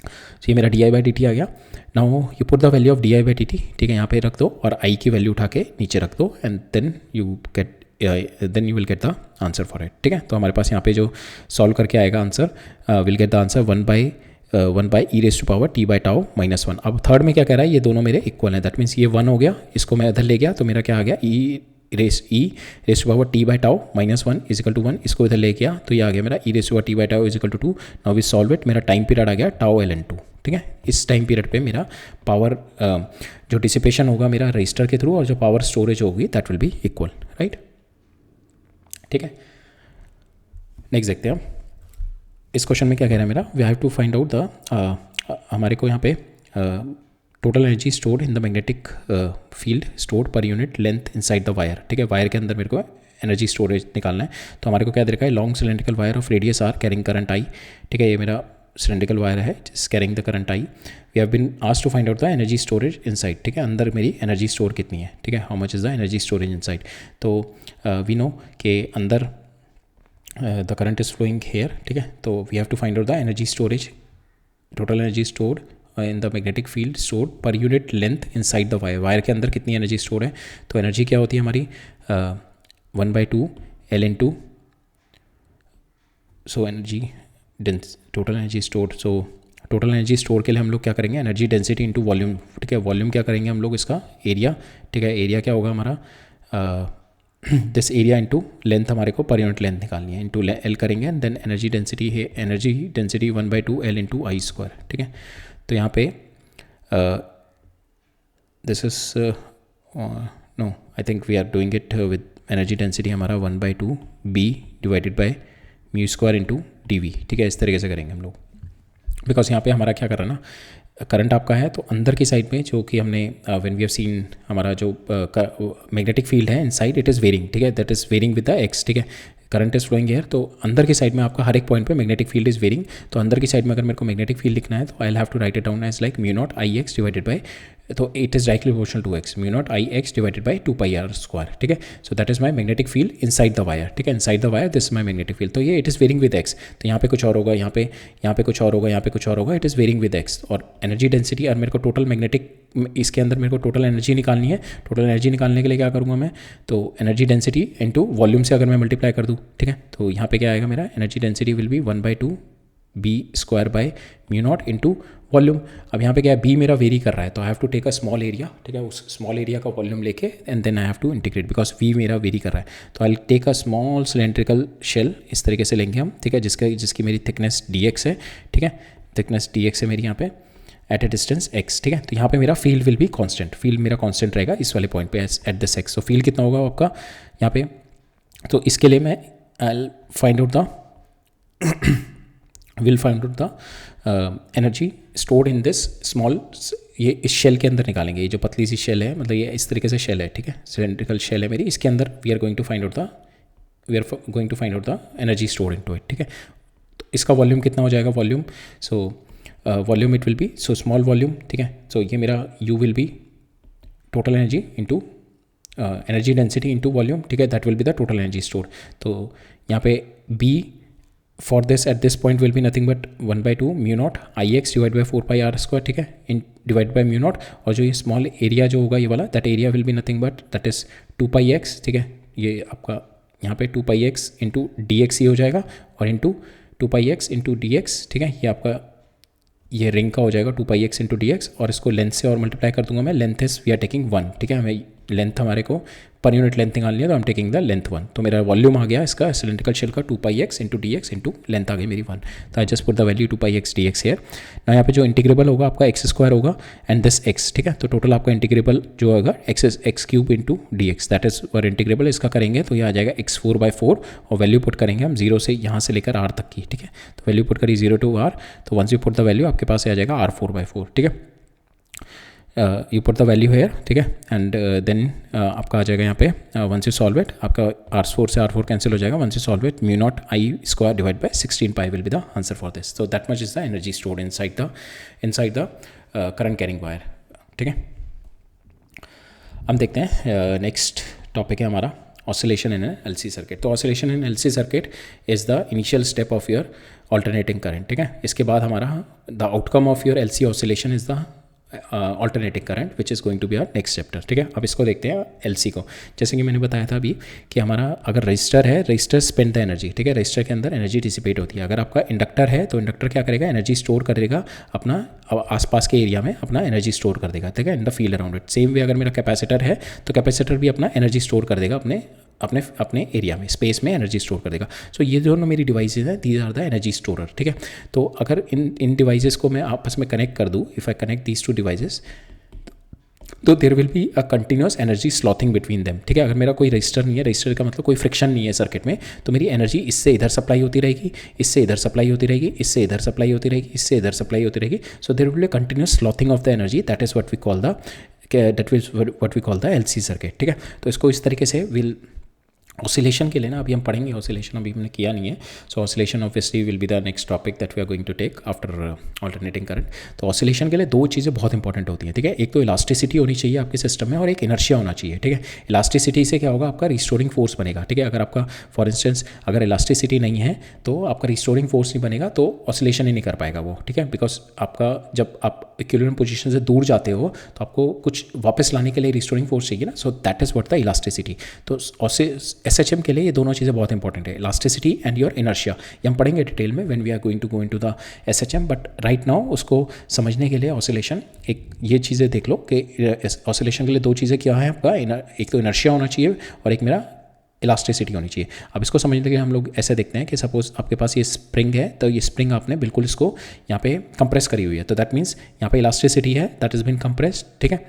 [SPEAKER 1] तो ये मेरा d I by D t आ गया। Now you put the value of d I by D t, ठीक है, यहाँ पे रख दो, और आई की वैल्यू उठा के नीचे रख दो, and then you will get the answer for it, ठीक है। तो हमारे पास यहाँ पे जो सॉल्व करके आएगा answer, will get the answer 1 by E raise to power T by tau minus 1। अब थर्ड में क्या कह रहा है, ये दोनों मेरे इक्वल हैं, दैट मीन्स ये 1 हो गया, इसको मैं इधर ले गया तो मेरा क्या आ गया, e raise to power T by tau minus 1 equal to 1, इसको इधर ले गया तो ये आ गया मेरा e raise to power T by tau equal to 2। Now we solve it, मेरा टाइम पीरियड आ गया टाउ एल एन 2, ठीक है। इस टाइम पीरियड पे मेरा पावर जो डिसिपेशन होगा मेरा रजिस्टर के थ्रू, और जो पावर स्टोरेज होगी that will be equal, right, ठीक है। नेक्स्ट देखते हैं हम इस क्वेश्चन में क्या कह रहा है मेरा, we have to find out the, हमारे को यहाँ पे total energy stored in the magnetic field stored per unit length inside the wire, ठीक है। वायर के अंदर मेरे को एनर्जी स्टोरेज निकालना है, तो हमारे को क्या दे रखा है, long cylindrical wire of radius R carrying current I, ठीक है। ये मेरा सिलेंड्रिकल वायर है जिस carrying the current I. We have been asked to find out the energy storage inside, ठीक है, अंदर मेरी एनर्जी स्टोर कितनी है, ठीक है, how much is the energy storage inside. तो वी नो कि अंदर the current is flowing here, ठीक है। तो we have to find out the energy storage, total energy stored in the magnetic field stored per unit length inside the wire, wire के अंदर कितनी energy store है। तो एनर्जी क्या होती है हमारी 1/2 L into, so energy total energy stored. So total energy store के लिए हम लोग क्या करेंगे, एनर्जी डेंसिटी इंटू वॉल्यूम, ठीक है। वॉल्यूम क्या करेंगे हम लोग, इसका एरिया, ठीक है, एरिया क्या होगा हमारा, दिस एरिया इंटू लेंथ, हमारे को पर यूनिट लेंथ निकालनी है, इंटू एल करेंगे, एंड देन एनर्जी डेंसिटी है, energy density 1/2 L into I square, ठीक है। तो यहाँ पे this is no, I think we are doing it with energy density हमारा 1/2 B divided by mu square into D V, ठीक है। इस तरीके से करेंगे हम लोग, बिकॉज यहाँ पे हमारा क्या कर रहा है ना, करंट आपका है तो अंदर की साइड में जो कि हमने व्हेन वी हैव सीन हमारा जो मैग्नेटिक फील्ड है इनसाइड इट इज़ वेरिंग, ठीक है, that is varying with the X, ठीक है। करंट इज फ्लोइंग एयर, तो अंदर की साइड में आपका हर एक पॉइंट पे मैग्नेटिक फील्ड इज वेरिंग। तो अंदर की साइड में अगर मेरे को मैग्नेटिक फील्ड लिखना है तो I have to write it down as like mu naught I x divided by, तो it is directly proportional to x, mu naught I x divided by 2 pi r square, ठीक है। So that is my magnetic field inside the wire, ठीक है, inside the wire this is my magnetic field. तो ये it is varying with x, तो यहाँ पे कुछ और होगा, यहाँ पे कुछ और होगा, यहाँ पे कुछ और होगा, it is varying with X. और एनर्जी डेंसिटी, और मेरे को टोटल मैग्नेटिक, इसके अंदर मेरे को टोटल एनर्जी निकालनी है। टोटल एनर्जी निकालने के लिए क्या करूँगा मैं, तो एनर्जी डेंसिटी इनटू वॉल्यूम से अगर मैं मल्टीप्लाई कर दूँ, ठीक है, तो यहाँ पे क्या आएगा मेरा, energy density will be 1/2 B square by mu not into volume. अब यहाँ पे क्या है, बी मेरा वेरी कर रहा है, तो I have to take a small area, ठीक है, उस स्मॉल एरिया का वॉल्यूम लेके and then I have to integrate, because we मेरा वेरी कर रहा है। तो I take a small cylindrical shell, इस तरीके से लेंगे हम, ठीक है, जिसकी मेरी थिकनेस dx है, ठीक है, थिकनेस dx है मेरी यहाँ पे एट ए डिस्टेंस x, ठीक है। तो यहाँ पे मेरा field will be constant, field मेरा कांस्टेंट रहेगा इस वाले पॉइंट पे एट दिस x। तो फील्ड कितना होगा आपका यहाँ पे, तो इसके लिए मैं I find out the will find out the energy stored in this small, ये इस शेल के अंदर निकालेंगे, ये जो पतली सी शेल है, मतलब ये इस तरीके से शेल है, ठीक है, सिलेंड्रिकल शेल है मेरी, इसके अंदर we are going to find out the energy stored into it, ठीक है। तो इसका वॉल्यूम कितना हो जाएगा, volume, so volume it will be, so small volume, ठीक है। सो ये मेरा U will be total energy into energy density into volume, ठीक है, that will be the total energy store. तो यहाँ पे be for this at this point will be nothing but 1/2 mu naught I x divide by 4 pi r square, ठीक है, in divide by mu naught, और जो ये small area जो होगा ये वाला, that area will be nothing but that is 2 pi x, ठीक है। ये आपका यहाँ पे 2 pi x into d x ही हो जाएगा, और into 2 pi x into d x, ठीक है, ये आपका ये रिंग का हो जाएगा 2πx इंटू डी एक्स, और इसको लेंथ से और मल्टीप्लाई कर दूंगा मैं, length is we are taking 1, ठीक है, हमें लेंथ हमारे को पर यूनिट लेंथ निकालनी है, तो I am taking the length 1। तो मेरा वॉल्यूम आ गया इसका सिलेंड्रिकल शेल का 2πx into d x into length आ गई मेरी 1। तो I just put the value 2πx dx here. ना यहाँ पे जो इंटीग्रेबल होगा आपका x² होगा एंड दिस x, ठीक है। तो टोटल आपका इंटीग्रेबल जो होगा x³ into d x, that is were integrable. इसका करेंगे तो ये आ जाएगा x4/4 और वैल्यू पुट करेंगे हम 0 से यहाँ से लेकर r तक की, ठीक है। तो वैल्यू पुट करी 0 to r, तो once you put the value आपके पास आ जाएगा r4/4, ठीक है। You put the value here, ठीक है, एंड देन आपका आ जाएगा यहाँ पे वंस यू सॉल्व इट, आपका r4 से r4 कैंसिल हो जाएगा, once you solve it μ0I² divide by 16π will be the answer for this. So that much is the energy stored inside the current carrying wire, ठीक है। हम देखते हैं next topic है हमारा oscillation in an LC circuit. तो oscillation in LC circuit is the initial step of your alternating current, ठीक है। इसके बाद हमारा the outcome of your LC oscillation is the alternating current which is going to be our next chapter, ठीक है। अब इसको देखते हैं एलसी को। जैसे कि मैंने बताया था अभी कि हमारा अगर रजिस्टर है, रजिस्टर स्पेंड द एनर्जी, ठीक है, रजिस्टर के अंदर एनर्जी डिसिपेट होती है। अगर आपका इंडक्टर है तो इंडक्टर क्या करेगा, एनर्जी स्टोर करेगा अपना आसपास के एरिया में, अपना एनर्जी स्टोर कर देगा, ठीक है, in the field around it. Same way अगर मेरा कैपेसिटर है तो कैपेसिटर भी अपना एनर्जी स्टोर कर देगा अपने एरिया में, स्पेस में एनर्जी स्टोर कर देगा। सो ये दोनों मेरी डिवाइसेज हैं, these are the energy storer, ठीक है। तो अगर इन डिवाइसेस को मैं आपस में कनेक्ट कर दूँ, if I connect these two devices, तो there will be a continuous energy sloshing between them, ठीक है। अगर मेरा कोई रजिस्टर नहीं है, रजिस्टर का मतलब कोई फ्रिक्शन नहीं है सर्किट में, तो मेरी एनर्जी इससे इधर सप्लाई होती रहेगी, इससे इधर सप्लाई होती रहेगी, इससे इधर सप्लाई होती रहेगी, इससे इधर सप्लाई होती रहेगी। So there will be a continuous sloshing of the energy, that is what we call the LC circuit, ठीक है। तो इसको इस तरीके से विल ऑसिलेशन के लिए ना, अभी हम पढ़ेंगे ऑसिलेशन, अभी हमने किया नहीं है। So oscillation obviously will be the next topic that we are going to take after alternating current. तो ऑसिलेशन के लिए दो चीज़ें बहुत इंपॉर्टेंट होती हैं, ठीक है। एक तो इलास्टिसिटी होनी चाहिए आपके सिस्टम में और एक इनर्शिया होना चाहिए, ठीक है। इलास्टिसिटी से क्या होगा, आपका रिस्टोरिंग फोर्स बनेगा, ठीक है। अगर आपका फॉर इंस्टेंस अगर इलास्टिसिटी नहीं है तो आपका रिस्टोरिंग फोर्स नहीं बनेगा, तो ऑसिलेशन ही नहीं कर पाएगा वो, ठीक है। बिकॉज आपका जब आप इक्विलिब्रियम पोजीशन से दूर जाते हो तो आपको कुछ वापस लाने के लिए रिस्टोरिंग फोर्स चाहिए ना, so that is what the elasticity. तो एसएचएम के लिए ये दोनों चीज़ें बहुत इंपॉर्टेंट है, इलास्टिसिटी एंड योर इनर्शिया। ये हम पढ़ेंगे डिटेल में when we are going to go into the SHM, but right now उसको समझने के लिए ऑसिलेशन, एक ये चीज़ें देख लो कि ऑसिलेशन के लिए दो चीज़ें क्या है आपका, एक तो इनर्शिया होना चाहिए और एक मेरा इलास्टिसिटी होनी चाहिए। अब इसको समझने के लिए हम लोग ऐसे देखते हैं कि सपोज आपके पास ये स्प्रिंग है, तो ये स्प्रिंग आपने बिल्कुल इसको यहाँ पे कंप्रेस करी हुई है, तो दैट मीन्स यहाँ पे इलास्टिसिटी है, दैट इज बीन कंप्रेस्ड, ठीक है।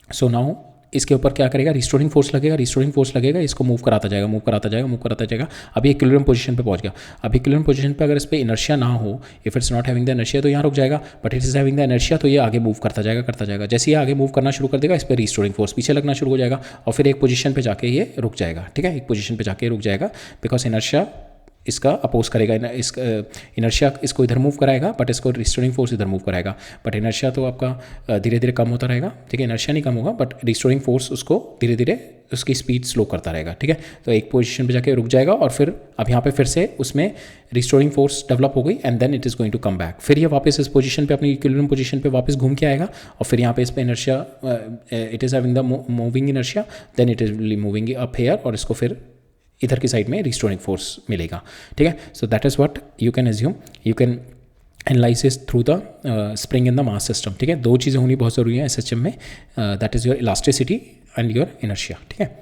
[SPEAKER 1] सो नाउ इसके ऊपर क्या करेगा, रिस्टोरिंग फोर्स लगेगा, रिस्टोरिंग फोर्स लगेगा, इसको मूव कराता जाएगा, मूव कराता जाएगा, मूव कराता जाएगा। अभी इक्विलिब्रियम पोजीशन पे पहुंच गया। अभी इक्विलिब्रियम पोजीशन पे अगर इस पर इनर्शिया ना हो, if it's not having the inertia, तो यहाँ रुक जाएगा, but it is having the inertia, तो ये आगे मूव करता जाएगा। जैसे ये आगे मूव करना शुरू कर देगा, इस पर रिस्टोरिंग फोर्स पीछे लगना शुरू हो जाएगा और फिर एक पोजीशन पे जाके ये रुक जाएगा, ठीक है। एक पोजीशन पे जाके रुक जाएगा बिकॉज इनर्शिया इसका अपोज करेगा, इनर्शिया इसको इधर मूव कराएगा, बट इसको रिस्टोरिंग फोर्स इधर मूव कराएगा। बट इनर्शिया तो आपका धीरे धीरे कम होता रहेगा, ठीक है। इनर्शिया नहीं कम होगा, बट रिस्टोरिंग फोर्स उसको धीरे धीरे उसकी स्पीड स्लो करता रहेगा, ठीक है। तो एक पोजीशन पे जाके रुक जाएगा और फिर अब यहाँ पे फिर से उसमें रिस्टोरिंग फोर्स डेवलप हो गई and then it is going to come back. फिर ये वापस इस पोजीशन पे अपनी इक्विलिब्रियम पोजीशन पे वापस घूम के आएगा और फिर यहाँ पे इस पे inertia, it is having the moving inertia, then it is moving up here और इसको फिर इधर की साइड में रिस्टोरिंग फोर्स मिलेगा, ठीक है। So that is what you can assume, you can analysis through the spring in the mass system, ठीक है। दो चीज़ें होनी बहुत ज़रूरी है एसएचएम में, that is your elasticity and your inertia, ठीक है।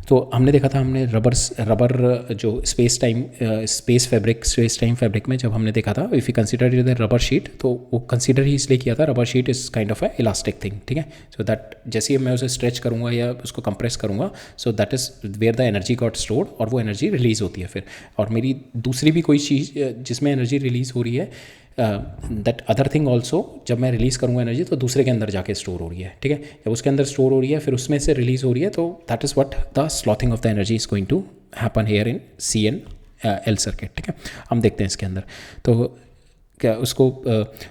[SPEAKER 1] तो हमने देखा था, हमने रबर जो स्पेस टाइम फैब्रिक में जब हमने देखा था, if you consider the rubber sheet, तो वो कंसीडर ही इसलिए किया था, rubber sheet is kind of a elastic thing, ठीक है। सो दैट जैसे ही मैं उसे स्ट्रेच करूँगा या उसको कंप्रेस करूँगा, so that is where the energy got stored और वो एनर्जी रिलीज़ होती है फिर। और मेरी दूसरी भी कोई चीज़ जिसमें एनर्जी रिलीज़ हो रही है, दैट अदर थिंग ऑल्सो, जब मैं रिलीज़ करूँगा एनर्जी तो दूसरे के अंदर जाके स्टोर हो रही है, ठीक है। जब उसके अंदर स्टोर हो रही है फिर उसमें से रिलीज़ हो रही है, तो that is what the sloshing of the energy is going to happen here in CN-L circuit, ठीक है। हम देखते हैं इसके अंदर तो क्या उसको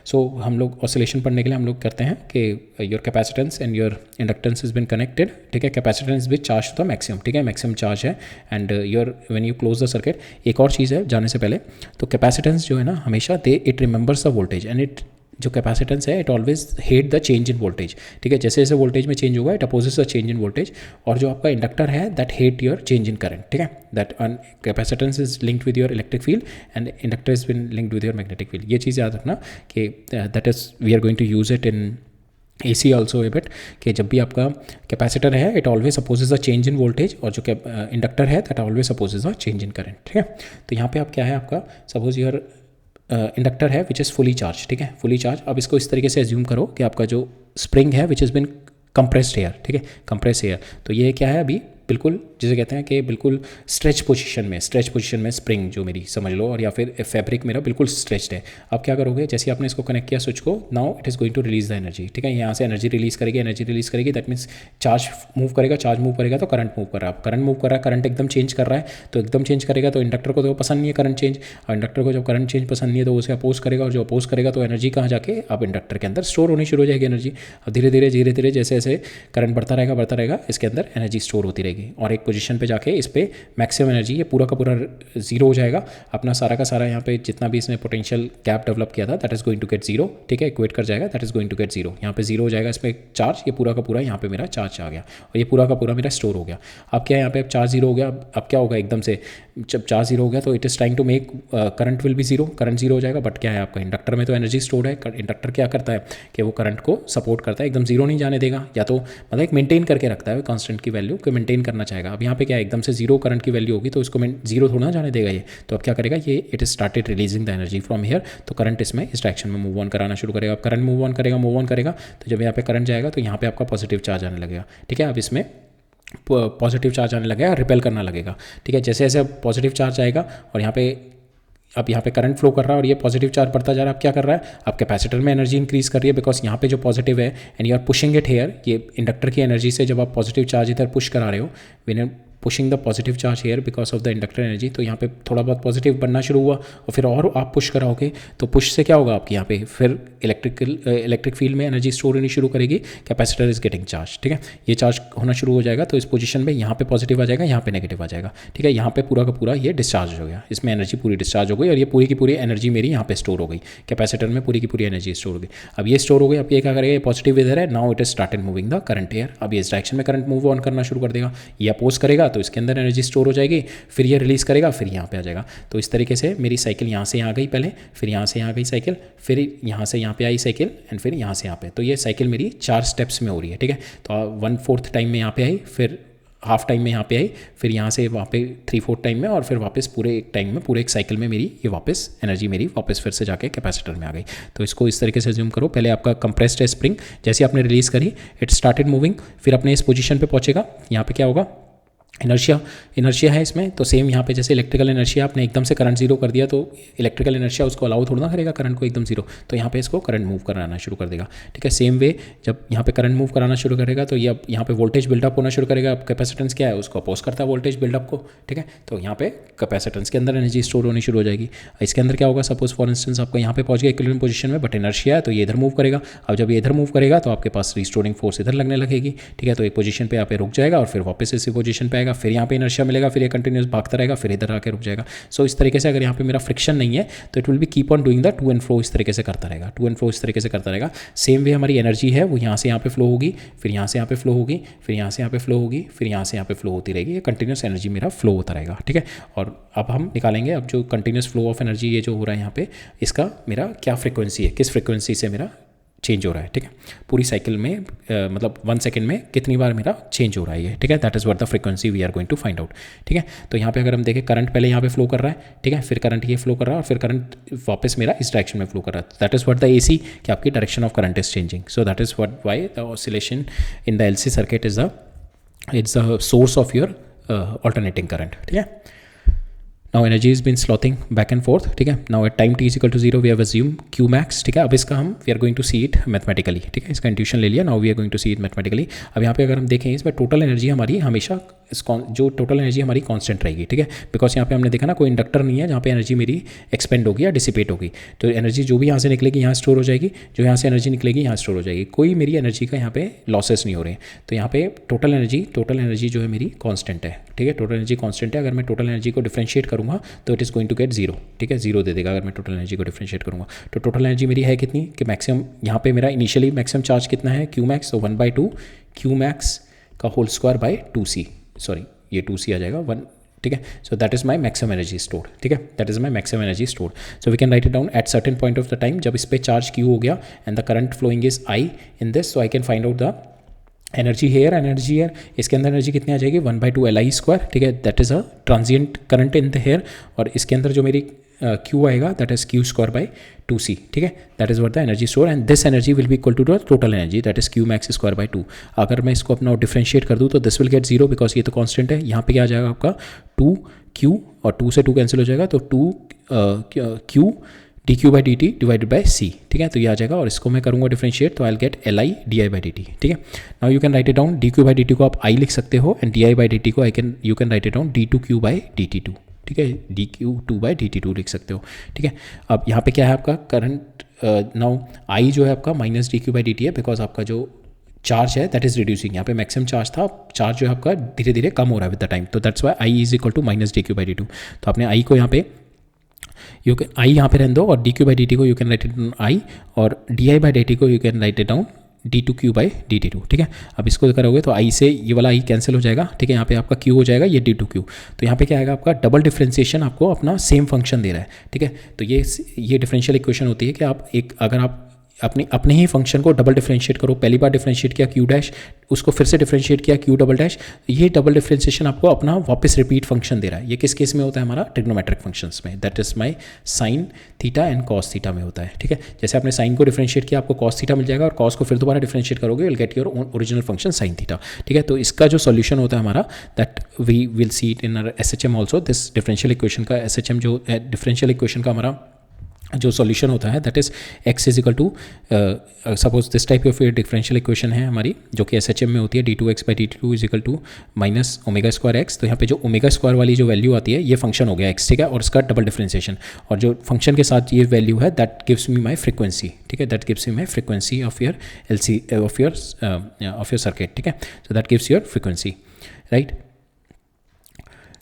[SPEAKER 1] सो हम लोग ऑसिलेशन पढ़ने के लिए हम लोग करते हैं कि your capacitance and your inductance is been connected, ठीक है। Capacitance which charge to the maximum, ठीक है, मैक्सिमम चार्ज है and your when you close the circuit. एक और चीज़ है जाने से पहले, तो कैपेसिटेंस जो है ना, हमेशा it remembers the voltage and it जो कैपेसिटेंस है it always hate the change in voltage, ठीक है। जैसे जैसे वोल्टेज में चेंज होगा it opposes the change in voltage, और जो आपका इंडक्टर है that hate your change in current, ठीक है। That capacitance is linked with your electric field and inductor is been linked with your magnetic field. ये चीज़ याद रखना कि that is we are going to use it in AC also a bit, कि जब भी आपका कैपेसिटर है it always opposes a change in voltage, और जो इंडक्टर है that always opposes a change in current, ठीक है। तो यहाँ पे आप क्या है आपका सपोज योर इंडक्टर है विच इज़ फुली चार्ज, ठीक है, फुली चार्ज। अब इसको इस तरीके से एज्यूम करो कि आपका जो स्प्रिंग है which is been compressed air, ठीक है, कंप्रेस एयर। तो ये क्या है अभी बिल्कुल जिसे कहते हैं कि बिल्कुल स्ट्रेच पोजीशन में स्प्रिंग जो मेरी समझ लो, और या फिर फैब्रिक मेरा बिल्कुल स्ट्रेच्ड है। अब क्या करोगे, जैसे आपने इसको कनेक्ट किया स्विच को, now it is going to release the energy, ठीक है। यहाँ से एनर्जी रिलीज करेगी, दैट मीन्स चार्ज मूव करेगा तो करंट मूव कर रहा है, करंट एकदम चेंज कर रहा है, तो एकदम चेंज करेगा तो इंडक्टर को तो पसंद नहीं है करंट चेंज, और इंडक्टर को जब करंट चेंज पसंद नहीं है तो उसे अपोज करेगा, और जो अपोज करेगा तो एनर्जी कहाँ जाके अब इंडक्टर के अंदर स्टोर होनी शुरू हो जाएगी एनर्जी। अब धीरे धीरे जैसे जैसे करंट बढ़ता रहेगा इसके अंदर एनर्जी स्टोर होती रहेगी, और एक पोजीशन पे जाके इस पे मैक्सिमम एनर्जी ये पूरा का पूरा जीरो हो जाएगा। अपना सारा का सारा यहाँ पे जितना भी इसने पोटेंशियल गैप डेवलप किया था that is going to get zero, ठीक है, इक्वेट कर जाएगा, that is going to get zero. यहाँ पे जीरो हो जाएगा इसमें चार्ज, ये पूरा का पूरा यहाँ पे मेरा चार्ज आ गया, और ये पूरा का पूरा मेरा स्टोर हो गया। अब क्या है यहाँ पे चार्ज जीरो हो गया, अब क्या होगा एकदम से जब चार्ज जीरो हो गया तो it is trying to make current will be zero, current zero हो जाएगा। बट क्या है आपका इंडक्टर में तो एनर्जी स्टोर्ड है, इंडक्टर क्या करता है कि वो करंट को सपोर्ट करता है, एकदम जीरो नहीं जाने देगा, या तो मतलब एक मेंटेन करके रखता है कांस्टेंट की वैल्यू को मेंटेन करना चाहेगा। अब यहाँ पे क्या है एकदम से जीरो करंट की वैल्यू होगी तो इसको जीरो थोड़ा ना जाने देगा ये, तो अब क्या करेगा ये it is started releasing the energy from here, तो करंट इसमें इस डायरेक्शन में मूव ऑन कराना शुरू करेगा। अब करंट मूव ऑन करेगा तो जब यहाँ पे करंट जाएगा तो यहाँ पे आपका पॉजिटिव चार्ज आने लगेगा, ठीक है। अब इसमें पॉजिटिव चार्ज आने लगेगा, रिपेल करना लगेगा, ठीक है। जैसे जैसे पॉजिटिव चार्ज आएगा और यहाँ पे करंट फ्लो कर रहा है और ये पॉजिटिव चार्ज बढ़ता जा रहा है, अब क्या कर रहा है अब कैपेसिटर में एनर्जी इंक्रीज कर रही है, बिकॉज यहाँ पे जो पॉजिटिव है and you are pushing it here, ये इंडक्टर की एनर्जी से जब आप पॉजिटिव चार्ज इधर पुश करा रहे हो, when pushing the positive charge here because of the inductor energy, तो यहाँ पे थोड़ा बहुत पॉजिटिव बनना शुरू हुआ, और फिर और आप पुश कराओगे तो पुश से क्या होगा आपके यहाँ पे फिर इलेक्ट्रिक फील्ड में एनर्जी स्टोर होनी शुरू करेगी, कैपेसिटर इज गेटिंग चार्ज, ठीक है। ये चार्ज होना शुरू हो जाएगा तो इस पोजीशन में यहाँ पे पॉजिटिव आ जाएगा, यहाँ पे नेगेटिव आ जाएगा, ठीक है। यहाँ पे पूरा का पूरा ये डिस्चार्ज हो गया, इसमें एनर्जी पूरी डिस्चार्ज हो गई, और ये पूरी की पूरी एनर्जी मेरी यहाँ पे स्टोर हो गई, कैपेसिटर में पूरी की पूरी एनर्जी स्टोर हो गई। अब ये स्टोर हो गई, अब ये क्या करेगा, पॉजिटिव इधर है, now it is started moving the current here, अब ये इस डायरेक्शन में करंट मूव ऑन करना शुरू कर देगा, ये अपोज करेगा तो इसके अंदर एनर्जी स्टोर हो जाएगी, फिर ये रिलीज करेगा, फिर यहाँ पे आ जाएगा। तो इस तरीके से मेरी साइकिल यहाँ से यहाँ गई पहले, फिर यहाँ से यहाँ गई साइकिल, फिर यहाँ से यहाँ पे आई साइकिल, एंड फिर यहाँ से यहाँ पे, तो ये साइकिल मेरी 4 स्टेप्स में हो रही है, ठीक है। तो 1/4 टाइम में यहाँ पे आई, फिर हाफ टाइम में यहाँ पे आई, फिर यहाँ से वहाँ पे 3/4 टाइम में, और फिर वापस पूरे एक टाइम में, पूरे एक साइकिल में मेरी ये वापस एनर्जी मेरी वापस फिर से जाके कैपेसिटर में आ गई। तो इसको इस तरीके से ज्यूम करो, पहले आपका कंप्रेस्ड है स्प्रिंग, जैसे आपने रिलीज़ करी इट स्टार्टेड मूविंग, फिर अपने इस पोजीशन पे पहुँचेगा, यहाँ पे क्या होगा इनर्शिया है इसमें, तो सेम यहाँ पे जैसे इलेक्ट्रिकल इनर्शिया आपने एकदम से करंट जीरो कर दिया तो इलेक्ट्रिकल इनर्शिया उसको अलाउ थोड़ा ना करेगा करंट को एकदम जीरो, तो यहाँ पे इसको करंट मूव कराना शुरू कर देगा, ठीक है। सेम वे जब यहाँ पे करंट मूव कराना शुरू करेगा तो ये अब यहाँ पे वोल्टेज बिल्डअप होना शुरू करेगा। अब कैपेसिटेंस क्या है उसको अपोज करता है वोल्टेज बिल्डअप को, ठीक है। तो यहाँ पे कैपेसिटेंस के अंदर एनर्जी स्टोर होनी शुरू हो जाएगी। इसके अंदर क्या होगा, सपोज फॉर इंस्टेंस आपका यहाँ पे पहुँच गया इक्विलिब्रियम पोजीशन में, बट इनर्शिया है तो ये इधर मूव करेगा। अब जब ये इधर मूव करेगा तो आपके पास रिस्टोरिंग फोर्स इधर लगने लगेगी, ठीक है। तो एक पोजीशन पे यहाँ पे रुक जाएगा और फिर वापस इसी पोजीशन पे आएगा, फिर यहाँ पे इनर्शिया मिलेगा, फिर ये कंटिन्यूस भागता रहेगा, फिर इधर आके रुक जाएगा। सो इस तरीके से अगर यहाँ पे मेरा फ्रिक्शन नहीं है तो it will be keep on doing the two and fro, इस तरीके से करता रहेगा, टू एंड फ्रो इस तरीके से करता रहेगा। सेम वे हमारी एनर्जी है वो यहाँ से यहाँ पे फ्लो होगी, फिर यहाँ से यहाँ पे फ्लो होगी, फिर यहाँ से यहाँ पे फ्लो होगी, फिर यहाँ से यहाँ पे फ्लो होती रहेगी, ये कंटिन्यूस एनर्जी मेरा फ्लो होता रहेगा, ठीक है। और अब हम निकालेंगे अब जो कंटिन्यूस फ्लो ऑफ एनर्जी ये जो हो रहा है यहाँ पे, इसका मेरा क्या फ्रिक्वेंसी है, किस फ्रिक्वेंसी से मेरा चेंज हो रहा है, ठीक है। पूरी साइकिल में मतलब 1 सेकंड में कितनी बार मेरा चेंज हो रहा है ये, ठीक है। That is what the frequency we are going to find out, ठीक है। तो यहाँ पे अगर हम देखें करंट पहले यहाँ पे फ्लो कर रहा है, ठीक है, फिर करंट ये फ्लो कर रहा है और फिर करंट वापस मेरा इस डायरेक्शन में फ्लो कर रहा है। That is what the AC कि आपकी direction of current is changing. So that is what why the oscillation in the LC circuit is the source of your alternating current, ठीक है। Now energy has been slothing back and forth, ठीक है। Now at time t is equal to 0 we have assumed Q max, ठीक है। अब इसका हम we are going to see it mathematically, ठीक है। इसका इंट्यूशन ले लिया, now we are going to see it mathematically। अब यहाँ पे अगर हम देखें इसमें टोटल एनर्जी हमारी हमेशा जो टोटल एनर्जी हमारी कांस्टेंट रहेगी, ठीक है, बिकॉज यहाँ पे हमने देखा ना कोई इंडक्टर नहीं है जहाँ पे एनर्जी मेरी एक्सपेंड होगी या डिसिपेट होगी। तो एनर्जी जो भी यहाँ से निकलेगी यहाँ स्टोर हो जाएगी, जो यहाँ से एनर्जी निकलेगी यहाँ स्टोर हो जाएगी, कोई मेरी एनर्जी का यहाँ पे लॉसेस नहीं हो रहे हैं। तो यहाँ पे टोटल एनर्जी जो है मेरी कांस्टेंट है, ठीक है, टोटल एनर्जी कांस्टेंट है। अगर मैं टोटल एनर्जी को डिफरेंशिएट करूँगा तो it is going to get zero, ठीक है, जीरो दे देगा अगर मैं टोटल एनर्जी को डिफरेंशिएट करूँगा। तो टोटल एनर्जी मेरी है कितनी कि मैक्सिमम, यहाँ पे मेरा इनिशियली मैक्सिमम चार्ज कितना है क्यू मैक्स, तो 1/2 क्यू मैक्स का whole square by 2c, sorry ये 2c आ जाएगा 1, ठीक है। So that is my maximum energy stored, ठीक है, that is my maximum energy stored. So we can write it down at certain point of the time, जब इस पे चार्ज क्यू हो गया and the current flowing is I in this, so I can find out the energy here, इसके अंदर energy कितनी आ जाएगी 1/2 LI square, ठीक है, that is a transient current in the here. और इसके अंदर जो मेरी Q आएगा that is Q square by 2c, ठीक है, that is what the energy store and this energy will be equal to the total energy that is Q max square by 2। अगर मैं इसको अपना डिफरेंशिएट कर दूँ तो this will get zero because ये तो कांस्टेंट है। यहाँ पे क्या आ जाएगा आपका 2Q और 2 से 2 कैंसिल हो जाएगा, तो 2Q dq by dt divided by c, ठीक है, तो ये आ जाएगा। और इसको मैं करूँगा डिफरेंशिएट तो I will get LI di by dt, ठीक है। Now you can write it down, dq by dt को आप I लिख सकते हो एंड di बाई dt को you can write it down d2q by dt2, ठीक है, dq2 बाई dt2 लिख सकते हो, ठीक है। अब यहाँ पे क्या है आपका करंट, नाउ I जो है आपका माइनस dq बाई dt है बिकॉज आपका जो चार्ज है दैट इज रिड्यूसिंग, यहाँ पे मैक्सिमम चार्ज था, चार्ज जो है आपका धीरे धीरे कम हो रहा है विद द टाइम, तो that's why I is equal to minus dq by dt2। तो आपने I को यहाँ पे I यहाँ पे रहने दो और dq बाई dt को you can write it down I और di बाई dt को you can write it down d2q by dt2, ठीक है। अब इसको करोगे तो I से ये वाला I कैंसिल हो जाएगा, ठीक है, यहाँ पे आपका Q हो जाएगा, ये d2q, तो यहाँ पे क्या आएगा आपका डबल डिफरेंशिएशन आपको अपना सेम फंक्शन दे रहा है, ठीक है। तो ये डिफरेंशियल इक्वेशन होती है कि आप अगर आप अपने ही फंक्शन को डबल डिफरेंशिएट करो, पहली बार डिफरेंशिएट किया Q डैश, उसको फिर से डिफरेंशिएट किया Q डबल डैश, ये डबल डिफरेंशिएशन आपको अपना वापस रिपीट फंक्शन दे रहा है। ये किस केस में होता है हमारा ट्रिग्नोमेट्रिक फंक्शंस में, that is my sine theta and cos theta में होता है, ठीक है। जैसे आपने साइन को डिफरेंशिएट किया आपको कॉस थीटा मिल जाएगा और कॉस को फिर दोबारा डिफरेंशिएट करोगे will get your original function sine theta, ठीक है। तो इसका जो सोल्यूशन होता है हमारा that we will see it in our SHM also, this differential equation का SHM जो डिफरेंशियल इक्वेशन का हमारा जो सॉल्यूशन होता है that is x is equal to, suppose this type of differential equation है हमारी जो कि SHM में होती है d2x by dt2 is equal to minus omega square x। तो यहाँ पे जो ओमेगा स्क्वायर वाली जो वैल्यू आती है ये फंक्शन हो गया x, ठीक है, और इसका डबल डिफरेंशिएशन और जो फंक्शन के साथ ये वैल्यू है that gives me my frequency, ठीक है, that gives me my frequency of your LC of your circuit, ठीक है। So that gives your frequency, right.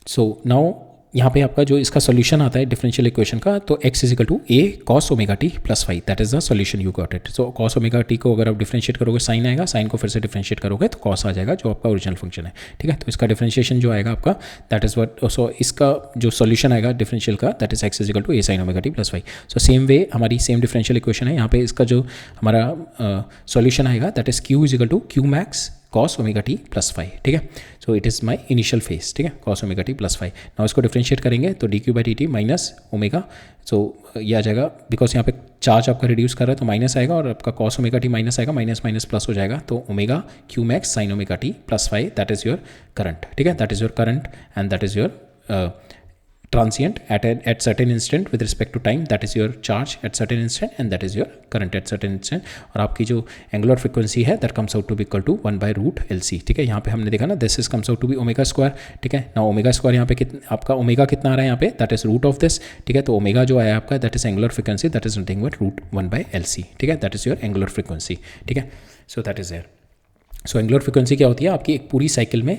[SPEAKER 1] So now यहाँ पे आपका जो इसका सोल्यूशन आता है डिफरेंशियल इक्वेशन का, तो x is equal to a cos omega t plus five, that is the solution you got it. So cos omega t को अगर आप डिफरेंशिएट करोगे साइन आएगा, साइन को फिर से डिफरेंशिएट करोगे तो cos आ जाएगा जो आपका ओरिजिनल फंक्शन है, ठीक है। तो इसका डिफरेंशिएशन जो आएगा आपका दैट इज व्हाट, सो इसका जो सोल्यूशन आएगा डिफरेंशियल का that is x is equal to a sin omega t plus five. So same way हमारी सेम डिफरेंशियल इक्वेशन है, यहाँ पे इसका जो हमारा सोल्यूशन आएगा that is q is equal to q max cos omega t plus five, ठीक है। So it is my initial phase, ठीक है, cos omega t plus five. Now इसको डिफरेंशिएट करेंगे तो dq by dt minus omega, so ये आ जाएगा बिकॉज यहाँ पे चार्ज आपका रिड्यूस कर रहा है तो माइनस आएगा और आपका cos ओमेगा t माइनस आएगा, माइनस माइनस प्लस हो जाएगा, तो omega q max sine omega t plus five that is your current, ठीक है, that is your current and that is your transient at certain instant with respect to time, that is your charge at certain instant and that is your current at certain instant। और आपकी जो angular frequency है that comes out to be equal to 1/√LC, ठीक है। यहाँ पे हमने देखा ना this is comes out to be omega square, ठीक है। ना ओमेगा स्क्वायर यहाँ पे आपका ओमेगा कितना आ रहा है यहाँ पे that is root of this, ठीक है। तो ओमेगा जो आया आपका that is angular frequency, that is nothing but √1/LC, ठीक है, that is your angular frequency, ठीक है। So that is there. So angular frequency क्या होती है आपकी एक पूरी साइकिल में,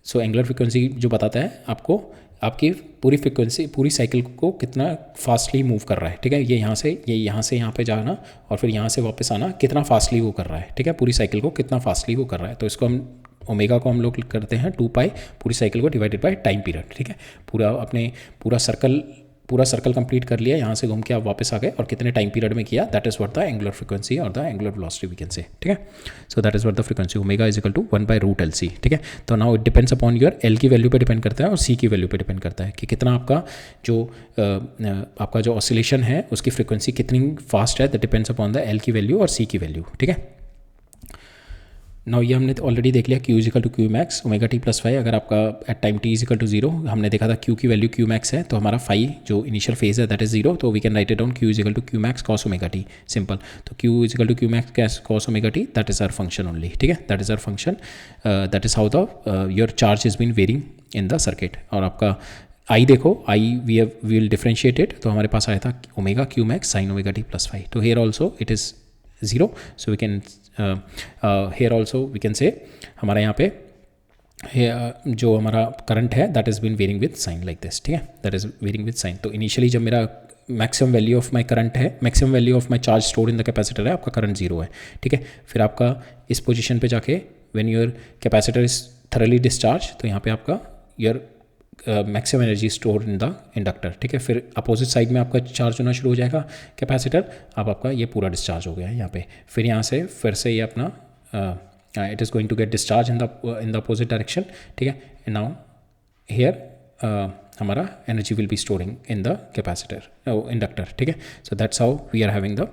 [SPEAKER 1] सो एंगुलर फ्रीक्वेंसी जो बताता है आपको आपकी पूरी फ्रीक्वेंसी पूरी साइकिल को कितना फास्टली मूव कर रहा है, ठीक है। ये यहाँ से यहाँ पे जाना और फिर यहाँ से वापस आना कितना फास्टली वो कर रहा है, ठीक है, पूरी साइकिल को कितना फास्टली वो कर रहा है। तो इसको हम ओमेगा को हम लोग करते हैं 2π पूरी साइकिल को डिवाइडेड बाय टाइम पीरियड, ठीक है। पूरा सर्कल कंप्लीट कर लिया, यहाँ से घूम के आप वापस आ गए और कितने टाइम पीरियड में किया, that is what the angular frequency और the angular velocity we can say, ठीक है। So that is what the frequency omega is equal to 1/√LC, ठीक है। तो now it depends upon your L की value पे डिपेंड करता है और C की वैल्यू पे डिपेंड करता है कि कितना आपका जो ऑसिलेशन है उसकी फ्रीक्वेंसी कितनी फास्ट है, that depends upon the L की वैल्यू और C की वैल्यू, ठीक है। नाउ ये हमने ऑलरेडी देख लिया Q is equal to Q max omega T plus five. अगर आपका at time T is equal to zero, हमने देखा था Q की वैल्यू Q मैक्स है, तो हमारा फाइव जो इनिशियल फेज है दैट इज जीरो, तो we can write it down Q is equal to Q max cos omega t, simple. तो Q is equal to Q max cos omega t, that is our function only, ठीक है, that is our function, that is how the your charge is been varying in the circuit. और आपका आई देखो, आई we will differentiated, तो हमारे पास आया था omega Q max sine omega T plus five. तो here also it is zero, so we can here also we can say हमारा यहाँ पे जो हमारा करंट है that is been varying with sine like this, ठीक है, that is varying with sine. तो इनिशियली जब मेरा maximum value of my current है, maximum value of my charge stored in the capacitor है, आपका करंट जीरो है, ठीक है। फिर आपका इस पोजीशन पे जाके when your capacitor is thoroughly discharge, तो यहाँ पे आपका your maximum energy store in the inductor, ठीक है। फिर अपोजिट साइड में आपका चार्ज होना शुरू हो जाएगा कैपेसिटर, अब आपका ये पूरा डिस्चार्ज हो गया है यहाँ पे। फिर यहाँ से फिर से ये अपना it is going to get discharge in the opposite direction, ठीक है। नाउ हेयर हमारा energy will be storing in the capacitor inductor, ठीक है। So that's how we are having the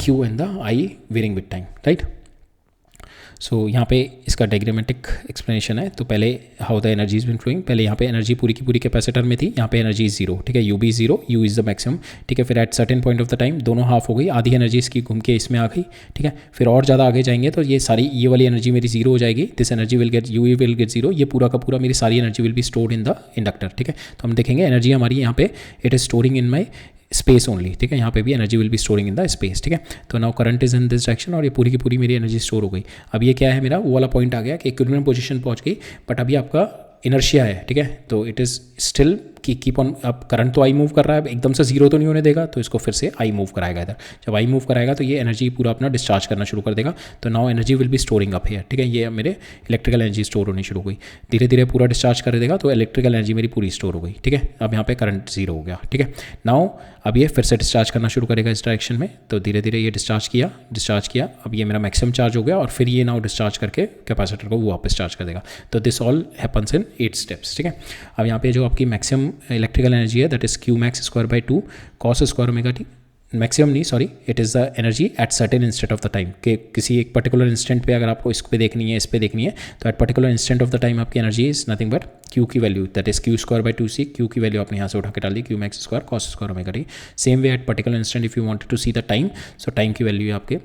[SPEAKER 1] Q and the I varying with time, right. So यहाँ पे इसका diagrammatic explanation है। तो पहले how the energy is been flowing, पहले यहाँ पे एनर्जी पूरी की पूरी कैपेसिटर में थी, यहाँ पे एनर्जी इज जीरो, ठीक है, U be zero, U is the maximum, ठीक है। फिर at certain point of the time दोनों हाफ हो गई, आधी एनर्जी इसकी घूम के इसमें आ गई, ठीक है। फिर और ज़्यादा आगे जाएंगे तो ये सारी ये वाली एनर्जी मेरी जीरो हो जाएगी, this energy will get you will get zero, ये पूरा का पूरा मेरी सारी energy will be stored in the inductor, ठीक है। तो हम देखेंगे एनर्जी हमारी यहाँ पे it is storing in my space only, ठीक है, यहाँ पे भी energy will be storing in the space, ठीक है। तो now current is in this direction और ये पूरी की पूरी मेरी एनर्जी स्टोर हो गई। अब ये क्या है, मेरा वो वाला पॉइंट आ गया कि इक्विलिब्रियम पोजीशन पहुंच गई, बट अभी आपका इनर्शिया है, ठीक है। तो it is still keep on, अब करंट तो आई मूव कर रहा है, एकदम से जीरो तो नहीं होने देगा, तो इसको फिर से आई मूव कराएगा इधर। जब आई मूव कराएगा तो ये एनर्जी पूरा अपना डिस्चार्ज करना शुरू कर देगा। तो now energy will be storing up here, ठीक है। ये मेरे इलेक्ट्रिकल एनर्जी स्टोर होनी शुरू हो गई, धीरे धीरे पूरा डिस्चार्ज कर देगा, तो इलेक्ट्रिकल एनर्जी मेरी पूरी स्टोर हो गई, ठीक है। अब यहाँ पे करंट जीरो हो गया, ठीक है। नाउ अब ये फिर से डिस्चार्ज करना शुरू करेगा इस डायरेक्शन में, तो धीरे धीरे ये डिस्चार्ज किया, अब ये मेरा मैक्सिमम चार्ज हो गया और फिर ये नाउ डिस्चार्ज करके कैपेसिटर को वो वापस चार्ज कर देगा। तो this all happens in 8 steps, ठीक है। अब यहाँ पे जो आपकी मैक्सिमम इलेक्ट्रिकल एनर्जी है that is Q max square by 2 cos square omega T, maximum नहीं sorry, it is the energy at certain instant of the time, कि किसी एक पर्टिकुलर इंस्टेंट पे अगर आपको इस पे देखनी है इस पे देखनी है, तो at particular instant of the time आपकी energy is nothing but Q की value that is Q square by 2c, Q की वैल्यू आपने यहाँ से उठा के डाल दी, Q max square cos square omega T. Same way at particular instant if you wanted to see the time, so time की वैल्यू आपके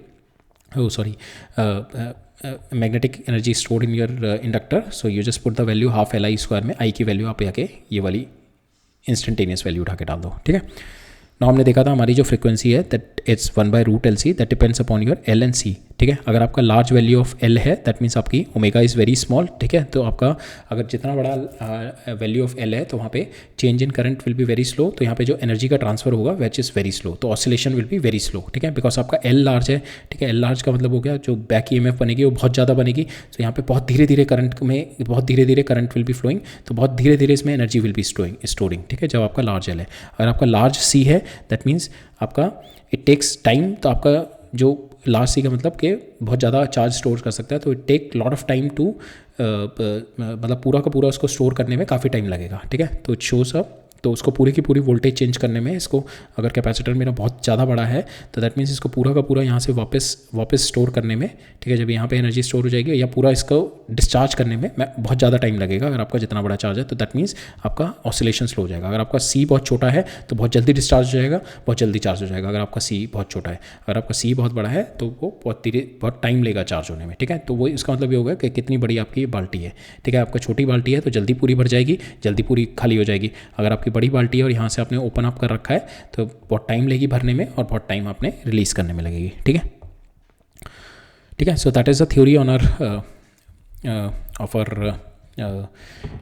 [SPEAKER 1] magnetic energy stored in your inductor, so you just put the value half L I square में, आई की value आप आके ये वाली instantaneous value उठा के डाल दो, ठीक है। ना हमने देखा था हमारी जो फ्रीक्वेंसी है that it's 1/√LC that depends upon your L and C, ठीक है। अगर आपका लार्ज वैल्यू ऑफ L है दैट मीन्स आपकी ओमेगा इज़ वेरी स्मॉल, ठीक है। तो आपका अगर जितना बड़ा वैल्यू ऑफ L है तो वहाँ पे change in current will be very slow, तो यहाँ पे जो एनर्जी का ट्रांसफर होगा विच इज़ वेरी स्लो, तो oscillation will be very slow, ठीक है, बिकॉज आपका L लार्ज है, ठीक है। L लार्ज का मतलब हो गया जो बैक EMF बनेगी वो बहुत ज़्यादा बनेगी, तो यहाँ पे बहुत धीरे धीरे करंट विल बी फ्लोइंग, तो बहुत धीरे धीरे इसमें एनर्जी विल बी स्टोरिंग, ठीक है, जब आपका लार्ज L है। अगर आपका लार्ज C है दैट मीन्स आपका इट टेक्स टाइम, तो आपका जो लार्ज सी का मतलब कि बहुत ज़्यादा चार्ज स्टोर कर सकता है, तो it take lot of time to मतलब पूरा का पूरा उसको स्टोर करने में काफ़ी टाइम लगेगा, ठीक है। तो इट शोज अप, तो उसको पूरी की पूरी वोल्टेज चेंज करने में इसको, अगर कैपेसिटर मेरा बहुत ज़्यादा बड़ा है तो दैट मीन्स इसको पूरा का पूरा यहाँ से वापस स्टोर करने में, ठीक है, जब यहाँ पे एनर्जी स्टोर हो जाएगी या पूरा इसको डिस्चार्ज करने में बहुत ज़्यादा टाइम लगेगा। अगर आपका जितना बड़ा चार्ज है तो दैट मीन्स आपका ऑसिलेशन स्लो हो जाएगा। अगर आपका C बहुत छोटा है तो बहुत जल्दी डिस्चार्ज हो जाएगा, बहुत जल्दी चार्ज हो जाएगा। अगर आपका C बहुत छोटा है, अगर आपका C बहुत बड़ा है तो वो बहुत टाइम लेगा चार्ज होने में, ठीक है। तो वो इसका मतलब ये होगा कि कितनी बड़ी आपकी बाल्टी है, ठीक है। आपका छोटी बाल्टी है तो जल्दी पूरी भर जाएगी, जल्दी पूरी खाली हो जाएगी। अगर आपकी बड़ी बाल्टी है और यहाँ से आपने ओपन अप कर रखा है तो बहुत टाइम लेगी भरने में और बहुत टाइम आपने रिलीज करने में लगेगी, ठीक है, ठीक है। So that is the theory on our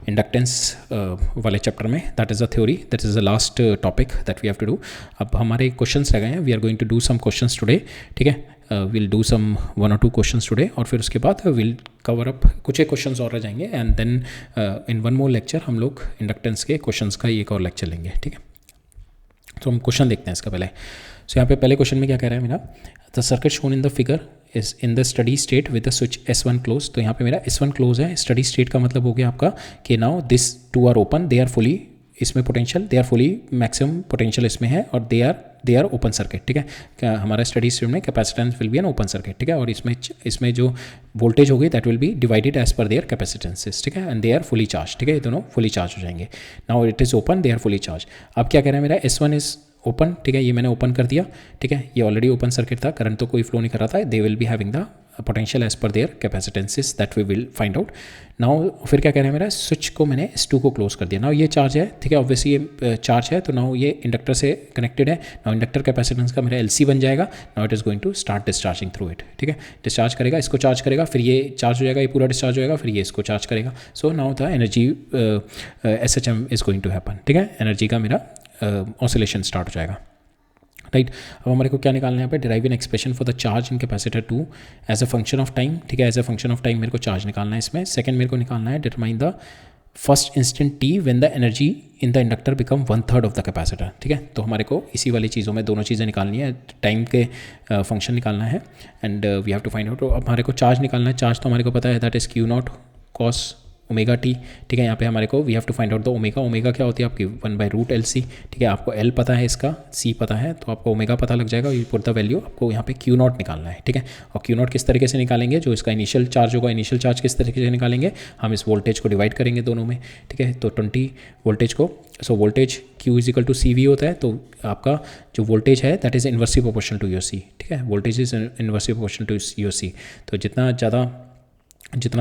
[SPEAKER 1] inductance वाले चैप्टर में, that is the theory, that is the last topic that we have to do. अब हमारे क्वेश्चंस रह गए हैं, we are going to do some questions today, ठीक है। Will do some 1 or 2 questions today और फिर उसके बाद विल कवर अप कुछ एक क्वेश्चंस और रह जाएंगे and then in 1 more lecture हम लोग इंडक्टेंस के क्वेश्चंस का एक और लेक्चर लेंगे, ठीक है। तो हम क्वेश्चन देखते हैं इसका पहले। सो यहाँ पे पहले क्वेश्चन में क्या कह रहा है मेरा, the circuit shown in the figure is in the steady state with the switch S1 close. तो यहाँ पे मेरा S1 क्लोज है, स्टडी स्टेट का मतलब हो गया आपका कि now this 2 are open, they are fully इसमें potential they are fully maximum potential इसमें है और दे आर ओपन सर्किट, ठीक है। हमारा स्टडी स्ट्रीम में capacitance will be an open circuit, ठीक है, और इसमें जो वोल्टेज होगी that will be divided as per their capacitances, ठीक है, and they are fully charge, ठीक है, ये दोनों फुली चार्ज हो जाएंगे। Now it is open, they are fully charge. अब क्या कह रहा है मेरा S1 इज़ ओपन, ठीक है, ये मैंने ओपन कर दिया, ठीक है, ये ऑलरेडी ओपन सर्किट था, करंट तो कोई फ्लो नहीं कर रहा था। They will be having the potential as per their capacitances that we will find out. Now फिर क्या कह रहा है मेरा, स्विच को मैंने S2 को क्लोज कर दिया। नाउ ये चार्ज है, ठीक है, ऑब्वियसली ये चार्ज है, तो नाउ ये इंडक्टर से कनेक्टेड है। नाउ इंडक्टर कैपेसिटेंस का मेरा LC बन जाएगा। Now it is going to start discharging through it, ठीक है, डिस्चार्ज करेगा, इसको चार्ज करेगा, फिर ये चार्ज हो जाएगा, ये पूरा डिस्चार्ज हो जाएगा, फिर ये इसको चार्ज करेगा। So now the energy SHM is going to happen, ठीक है, एनर्जी का मेरा ऑसिलेशन स्टार्ट हो जाएगा, राइट। अब हमारे को क्या निकालना है यहाँ पे, derive an expression for the charge in capacitor 2 as a function of time, ठीक है, as a function of time मेरे को चार्ज निकालना है इसमें। सेकंड मेरे को निकालना है determine the first instant T when the energy in the inductor become 1/3 of the capacitor, ठीक है। तो हमारे को इसी वाली चीज़ों में दोनों चीज़ें निकालनी है, टाइम के फंक्शन निकालना है and we have to find out. अब हमारे को चार्ज निकालना है, चार्ज तो हमारे को पता है that is Q0 cos omega t, ठीक है। यहाँ पे हमारे को we have to find out the omega. Omega क्या होती है आपकी 1/√LC, ठीक है, आपको L पता है, इसका C पता है, तो आपको ओमेगा पता लग जाएगा। यू पुट द वैल्यू, आपको यहाँ पे Q0 निकालना है, ठीक है। और Q0 किस तरीके से निकालेंगे, जो इसका इनिशियल चार्ज होगा, इनिशियल चार्ज किस तरीके से निकालेंगे, हम इस वोल्टेज को डिवाइड करेंगे दोनों में, ठीक है। तो 20 वोल्टेज को, सो वोल्टेज Q = CV होता है, तो आपका जो वोल्टेज है that is inversely proportional to your C, ठीक है, voltage is inversely proportional to your C। तो जितना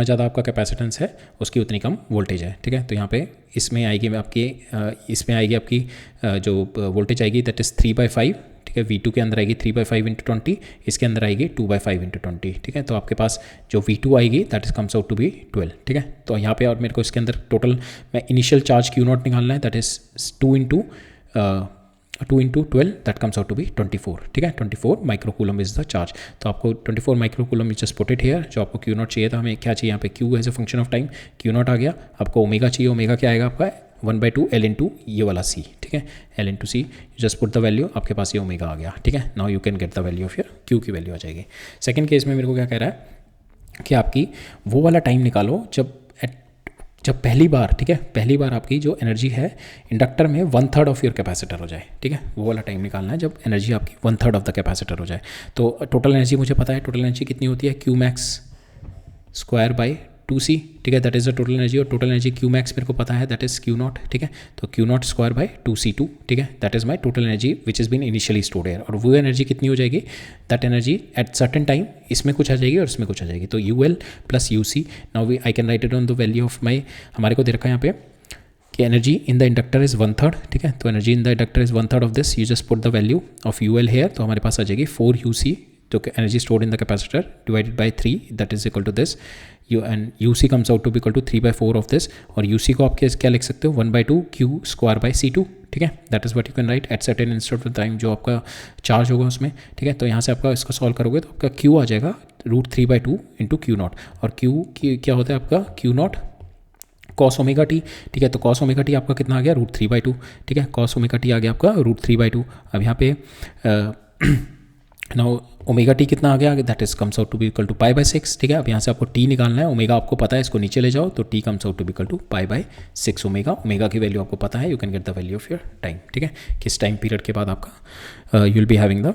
[SPEAKER 1] ज़्यादा आपका कैपेसिटेंस है उसकी उतनी कम वोल्टेज है, ठीक है। तो यहाँ पे इसमें आएगी आपकी जो वोल्टेज आएगी दैट इज़ 3/5, ठीक है। V2 के अंदर आएगी 3/5 × 20, इसके अंदर आएगी 2/5 × 20, ठीक है। तो आपके पास जो V2 आएगी that is comes out to be 12, ठीक है। तो यहाँ पे और मेरे को इसके अंदर टोटल मैं इनिशियल चार्ज Q0 निकालना है, that is 2 × 12 that comes out to be 24, ठीक है। 24 माइक्रोकूलम इज द चार्ज। तो आपको 24 microcoulomb you just put it here. जो आपको Q0 चाहिए था, हमें क्या चाहिए यहाँ पे, Q as a function of time, Q0 आ गया। आपको ओमेगा चाहिए, ओमेगा क्या आएगा आपका 1/2 L × ये वाला C, ठीक है, L × C। You just put the value, आपके पास ये ओमेगा आ गया, ठीक है। Now you can get the value of your Q की वैल्यू आ जाएगी। सेकेंड केस में मेरे को क्या कह रहा है कि आपकी वो वाला टाइम निकालो जब पहली बार, ठीक है, पहली बार आपकी जो एनर्जी है इंडक्टर में 1/3 ऑफ योर कैपेसिटर हो जाए, ठीक है। वो वाला टाइम निकालना है जब एनर्जी आपकी 1/3 ऑफ द कैपेसिटर हो जाए। तो टोटल एनर्जी मुझे पता है, टोटल एनर्जी कितनी होती है, Qmax² 2C, ठीक है, that is the total energy. और टोटल एनर्जी Qmax मेरे को पता है दैट इज़ Q0, ठीक है। तो Q0² 2C2, ठीक है, that is my total energy which is been initially stored here. और वो एनर्जी कितनी हो जाएगी, that energy at certain time इसमें कुछ आ जाएगी और इसमें कुछ आ जाएगी। तो UL + UC, now I can write it on the value of my, हमारे को दे रखा है यहाँ पे कि energy in the inductor is 1/3, ठीक है। तो energy in the inductor is 1/3 of this, you just put the value of UL here. तो हमारे पास आ जाएगी 4UC, तो energy stored in the capacitor divided by 3 that is equal to this, and UC comes out to be equal to 3/4 of this. और UC को आप क्या लिख सकते हो, 1/2 Q²/C2, ठीक है, that is what you can write eight certain instant of time जो आपका चार्ज होगा उसमें, ठीक है। तो यहाँ से आपका इसको सॉल्व करोगे तो आपका Q आ जाएगा √3/2 × Q0। और Q क्या होता है आपका Q0 cos ओमेगा टी, ठीक है। तो cos ओमेगा टी आपका कितना आ गया, √3/2, ठीक है, cos ओमेगा टी आ गया आपका √3/2। अब यहाँ पे नाउ ओमेगा टी कितना आ गया, that is comes out to be equal to π/6, ठीक है। अब यहाँ से आपको टी निकालना है, ओमेगा आपको पता है, इसको नीचे ले जाओ तो T comes out to be equal to π/6 omega की वैल्यू आपको पता है, you can get the value of your time, ठीक है। किस टाइम पीरियड के बाद आपका you will be having the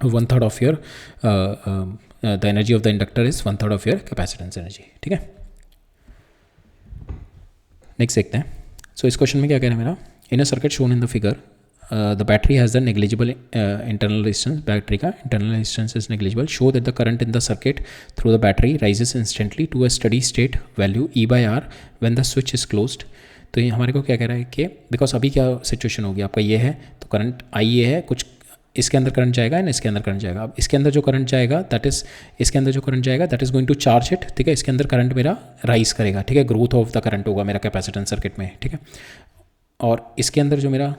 [SPEAKER 1] 1/3 of your the energy of the inductor is 1/3 of your capacitance energy, ठीक है। नेक्स्ट देखते हैं। सो इस क्वेश्चन में क्या कह रहे हैं मेरा, in a circuit shown in the figure the battery has the negligible internal resistance, battery का internal resistance is negligible, show that the current in the circuit through the battery rises instantly to a steady state value E/R when the switch is closed। तो ये हमारे को क्या कह रहा है कि बिकॉज अभी क्या सिचुएशन होगी आपका, ये है तो करंट I ये है, कुछ इसके अंदर करंट जाएगा एंड इसके अंदर करंट जाएगा। अब इसके अंदर जो करंट जाएगा that is going to charge it, ठीक है। इसके अंदर करंट मेरा राइज करेगा, ठीक है, ग्रोथ ऑफ द करंट होगा मेरा कैपेसिटेंस सर्किट में, ठीक है। और इसके अंदर जो मेरा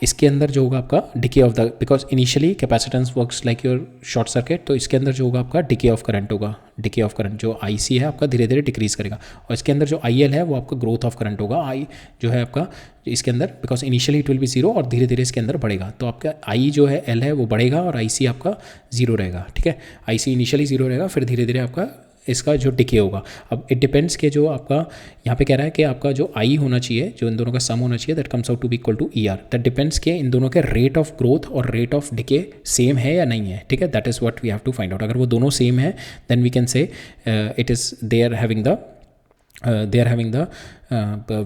[SPEAKER 1] इसके अंदर जो होगा आपका decay of the, because initially capacitance works like your short circuit, तो इसके अंदर जो होगा आपका डिके ऑफ करंट होगा, डिके ऑफ करंट जो IC है आपका धीरे धीरे डिक्रीज करेगा। और इसके अंदर जो IL है वो आपका ग्रोथ ऑफ करंट होगा, I जो है आपका इसके अंदर, because initially it will be 0 और धीरे धीरे इसके अंदर बढ़ेगा। तो आपका I जो है L है वो बढ़ेगा और IC आपका 0 रहेगा, ठीक है। IC इनिशियली 0 रहेगा, फिर धीरे धीरे आपका इसका जो डिके होगा। अब इट डिपेंड्स कि जो आपका यहाँ पे कह रहा है कि आपका जो आई होना चाहिए, जो इन दोनों का सम होना चाहिए, that comes out to be equal to E R. That depends कि इन दोनों के रेट ऑफ ग्रोथ और रेट ऑफ डिके सेम है या नहीं है, ठीक है। That is what we have to find out. अगर वो दोनों सेम है then we can say it is they are having the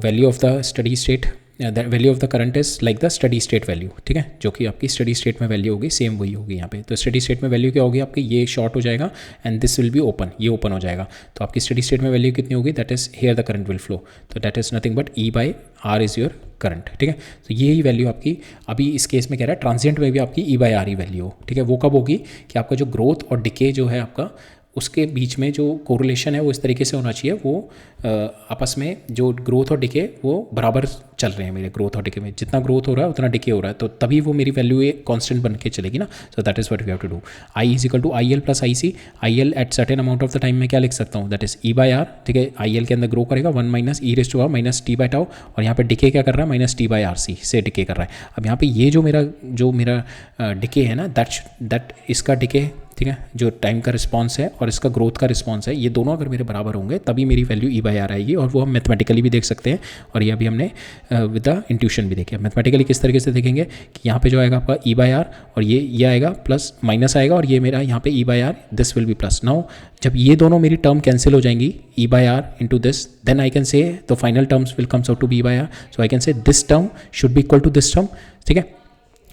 [SPEAKER 1] value of the steady state, value of the current is like the steady state value, ठीक है, जो कि आपकी steady state में वैल्यू होगी सेम वही होगी यहाँ पे। तो स्टडी स्टेट में वैल्यू क्या होगी आपकी, ये शॉर्ट हो जाएगा and this will be open, ये ओपन हो जाएगा। तो आपकी स्टडी स्टेट में वैल्यू कितनी होगी, that is here the current will flow, तो that is nothing but E by R is your current, ठीक है। तो यही वैल्यू आपकी अभी इस केस में कह रहा है ट्रांजिएंट में भी आपकी ई बाई आर ही वैल्यू हो, ठीक है। वो कब होगी कि आपका जो ग्रोथ और डिके जो है आपका उसके बीच में जो कोरिलेशन है वो इस तरीके से होना चाहिए, वो आपस में जो ग्रोथ और डिके वो बराबर चल रहे हैं मेरे ग्रोथ और डिके में, जितना ग्रोथ हो रहा है उतना डिके हो रहा है, तो तभी वो मेरी वैल्यू एक कांस्टेंट बन के चलेगी ना। So that is what we have to do. I is equal to I L plus I C. I L at certain amount of the time में क्या लिख सकता हूँ, that is E by R, ठीक है। आई एल के अंदर grow करेगा 1 minus E raise to R minus T by tau, और यहाँ पे डिके क्या कर रहा है, माइनस टी बाई आर सी से डिके कर रहा है। अब यहाँ पे ये जो मेरा डिके है ना, दैट इसका डिके, ठीक है, जो टाइम का रिस्पॉन्स है और इसका ग्रोथ का रिस्पॉन्स है, ये दोनों अगर मेरे बराबर होंगे तभी मेरी वैल्यू ई बाई आर आएगी, और वो हम मैथमेटिकली भी देख सकते हैं, और ये अभी हमने विद द इंट्यूशन भी देखे। मैथमेटिकली किस तरीके से देखेंगे कि यहाँ पे जो आएगा आपका ई बाई आर, और ये आएगा प्लस माइनस आएगा, और ये मेरा यहाँ पे E by R, this will be plus. Now जब ये दोनों मेरी टर्म कैंसिल हो जाएंगी, E by R into this, then I can say the final terms will comes out to be E by R. So I can say this term should be equal to this term, ठीक है।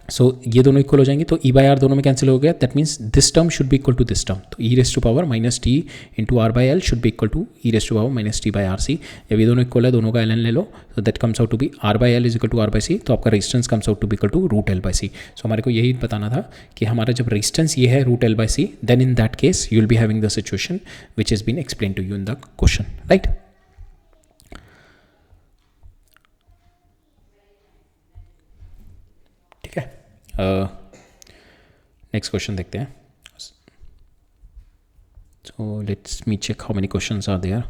[SPEAKER 1] So ये दोनों equal हो जाएंगे, तो ई by are दोनों में cancel हो गया, that means this term should be equal to this term. तो E raise to power minus T into R by L should be equal to E raise to power minus T by R C. जब ये दोनों equal है, दोनों का L N ले लो, तो that comes out to be R by L is equal to R by C, तो आपका resistance comes out to be equal to root L by C. So हमारे को यही बताना था कि हमारा जब रेजिस्टेंस ये है root L by C, then in that case you will be having the situation which is been explain to you in the question, right. ठीक है, नेक्स्ट क्वेश्चन देखते हैं। So let's me check how many questions are there.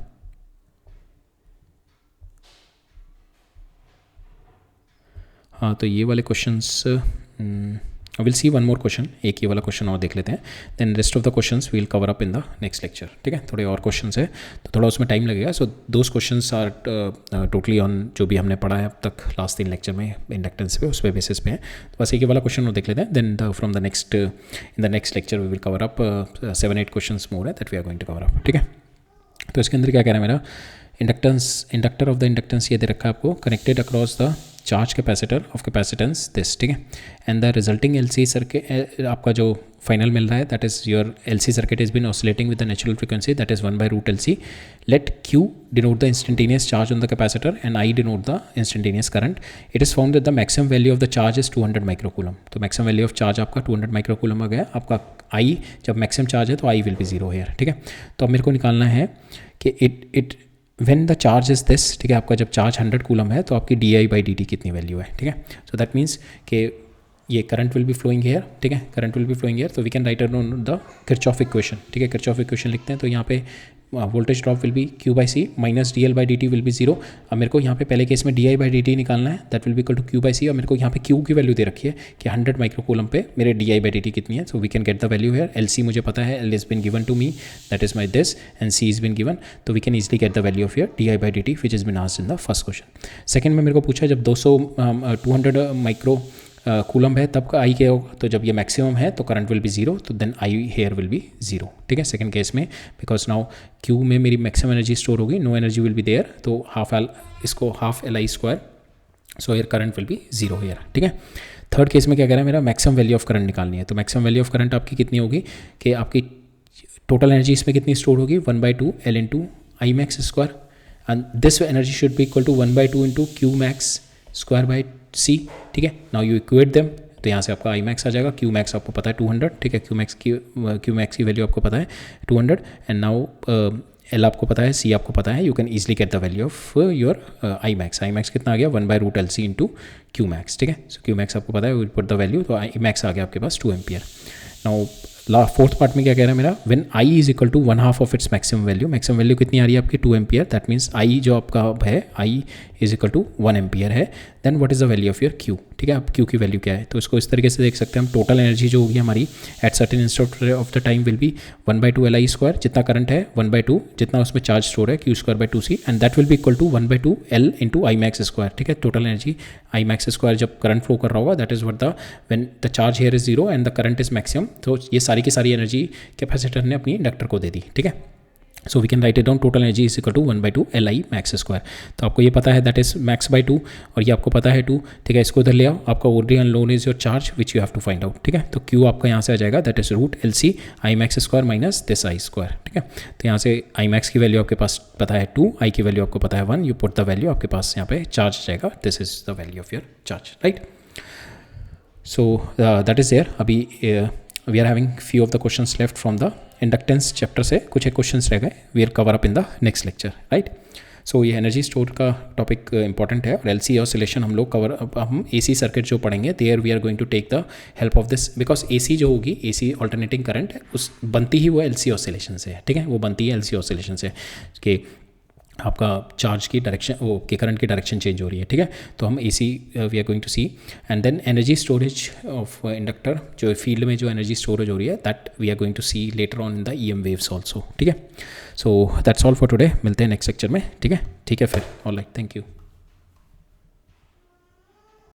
[SPEAKER 1] हाँ, तो ये वाले questions will see one more question, एक ये वाला क्वेश्चन और देख लेते हैं, then rest of the questions will cover up in the next lecture, ठीक है। थोड़े और क्वेश्चंस है तो थोड़ा उसमें टाइम लगेगा। So those questions are totally on जो भी हमने पढ़ा है अब तक लास्ट 3 लेक्चर में इंडक्टेंस पे, उस पे बेसिस पे है। तो बस एक वाला क्वेश्चन और देख लेते हैं, then from the next in the next lecture we will cover up 7-8 questions more है that we are going to cover up, ठीक है। तो इसके अंदर क्या कह रहा है मेरा, इंडक्टर ऑफ द इंडक्टेंस ये दे रखा है आपको, connected across the charge capacitor of capacitance this, ठीक है, and the resulting LC circuit आपका जो फाइनल मिल रहा है, that is your LC circuit is been oscillating with the natural frequency, that is 1/√LC। Let Q denote the instantaneous charge on the capacitor and I denote the instantaneous current. It is found that the maximum value of the charge is 200 microcoulomb. तो maximum value of charge आपका 200 microcoulomb आ गया। आपका I जब maximum charge है तो I will be 0 here, ठीक है। तो अब मेरे को निकालना है कि it when the charge is this, ठीक है, आपका जब चार्ज 100 कूलम है तो आपकी di/dt कितनी वैल्यू है, ठीक है। सो दैट मीन्स कि ये current will be flowing here, ठीक है, current will be flowing here, तो we can write down the Kirchhoff equation, ठीक है। किरचॉफ इक्वेशन लिखते हैं तो यहाँ पे voltage drop will be Q/C minus dL/dt will be 0। अब मेरे को यहाँ पे पहले केस में di/dt निकालना है, that will be equal to Q/C, और मेरे को यहाँ पे Q की वैल्यू दे रखी है कि 100 माइक्रोकूलम पे मेरे di/dt कितनी है। So we can get the value here. LC मुझे पता है, L is been given to me, that is my this, and C is been given, तो we can easily get the value of your di/dt which is been asked in the first question. Second में मेरे को पूछा जब 200 micro coulomb है तब का आई क्या होगा, तो जब ये मैक्सिमम है तो करंट विल बी 0, तो then I here will be 0, ठीक है। सेकंड केस में बिकॉज नाउ Q में मेरी मैक्सिमम एनर्जी स्टोर होगी, no energy will be there, तो इसको half LI square, so here current will be 0 here, ठीक है। थर्ड केस में क्या कह रहा है, मेरा मैक्सिमम वैल्यू ऑफ करंट निकालनी है। तो मैक्सिमम वैल्यू ऑफ करंट आपकी कितनी होगी कि आपकी टोटल एनर्जी इसमें कितनी स्टोर होगी, 1/2 L into I max square, and this energy should be equal to 1/2 into Q max square by C, ठीक है। नाउ यू इक्वेट देम, तो यहाँ से आपका आई मैक्स आ जाएगा, Q मैक्स आपको पता है 200, ठीक है, Q मैक्स की वैल्यू आपको पता है 200, एंड नाउ L आपको पता है, C आपको पता है, you can easily get the value of your I max. I max कितना आ गया, 1/√LC इंटू Q मैक्स, ठीक है। सो Q मैक्स आपको पता है, विल पुट द वैल्यू, तो आई मैक्स आ गया आपके पास 2 एम्पियर। नाउ फोर्थ पार्ट में क्या कह रहा है मेरा, when I is equal to 1/2 of its maximum value, maximum value कितनी आ रही है आपकी 2 एम्पियर, दैट मीन्स I जो आपका है I is equal to 1 ampere है, then what is the value of your Q, ठीक है, अब क्यू की वैल्यू क्या है, तो इसको इस तरीके से देख सकते हैं हम, टोटल एनर्जी जो होगी हमारी eight certain instant of the time will be 1/2 Li², जितना करंट है 1/2, जितना उसमें चार्ज स्टोर है Q²/2c, and that will be equal to 1/2 L into Imax², ठीक है। टोटल एनर्जी Imax² जब करंट फ्लो कर रहा होगा, that is what the when the charge here is 0 and the current is maximum, तो ये सारी की सारी एनर्जी कैपेसिटर ने अपनी इंडक्टर को दे दी, ठीक है। So we can write it down, total energy is equal to 1/2 Li⁻²। तो आपको ये पता है दैट इज max/2 और ये आपको पता है 2, ठीक है। इसको इधर ले आओ, आपका ओनली अनलोन is your charge which you have to find out, ठीक है। तो Q आपका यहाँ से आ जाएगा, that is √LC Imax² minus this I², ठीक है। तो यहाँ से Imax की वैल्यू आपके पास पता है 2, I की वैल्यू आपको पता है 1, यू पुट द वैल्यू, आपके पास यहाँ पे चार्ज आ जाएगा, this is the value of your charge, right. So that is there. अभी we are having few of the questions left from the inductance chapter से, कुछ एक क्वेश्चंस रह गए, we are cover up in the next lecture, right. So ये energy store का topic important है, और एलसी ऑसिलेशन हम लोग कवर, अब हम एसी सर्किट जो पढ़ेंगे there we are going to take the help of this, because AC जो होगी, एसी ऑल्टरनेटिंग करंट, उस बनती ही वो एलसी ऑसिलेशन से है, ठीक है। वो बनती है एलसी ऑसिलेशन से कि आपका चार्ज की डायरेक्शन, वो के करंट की डायरेक्शन चेंज हो रही है, ठीक है। तो हम AC we are going to see, and then energy storage of inductor, जो फील्ड में जो एनर्जी स्टोरेज हो रही है, that we are going to see later on in the EM waves also, ठीक है। So that's all for today, मिलते हैं नेक्स्ट लेक्चर में, ठीक है। ठीक है फिर, ऑलराइट, थैंक यू।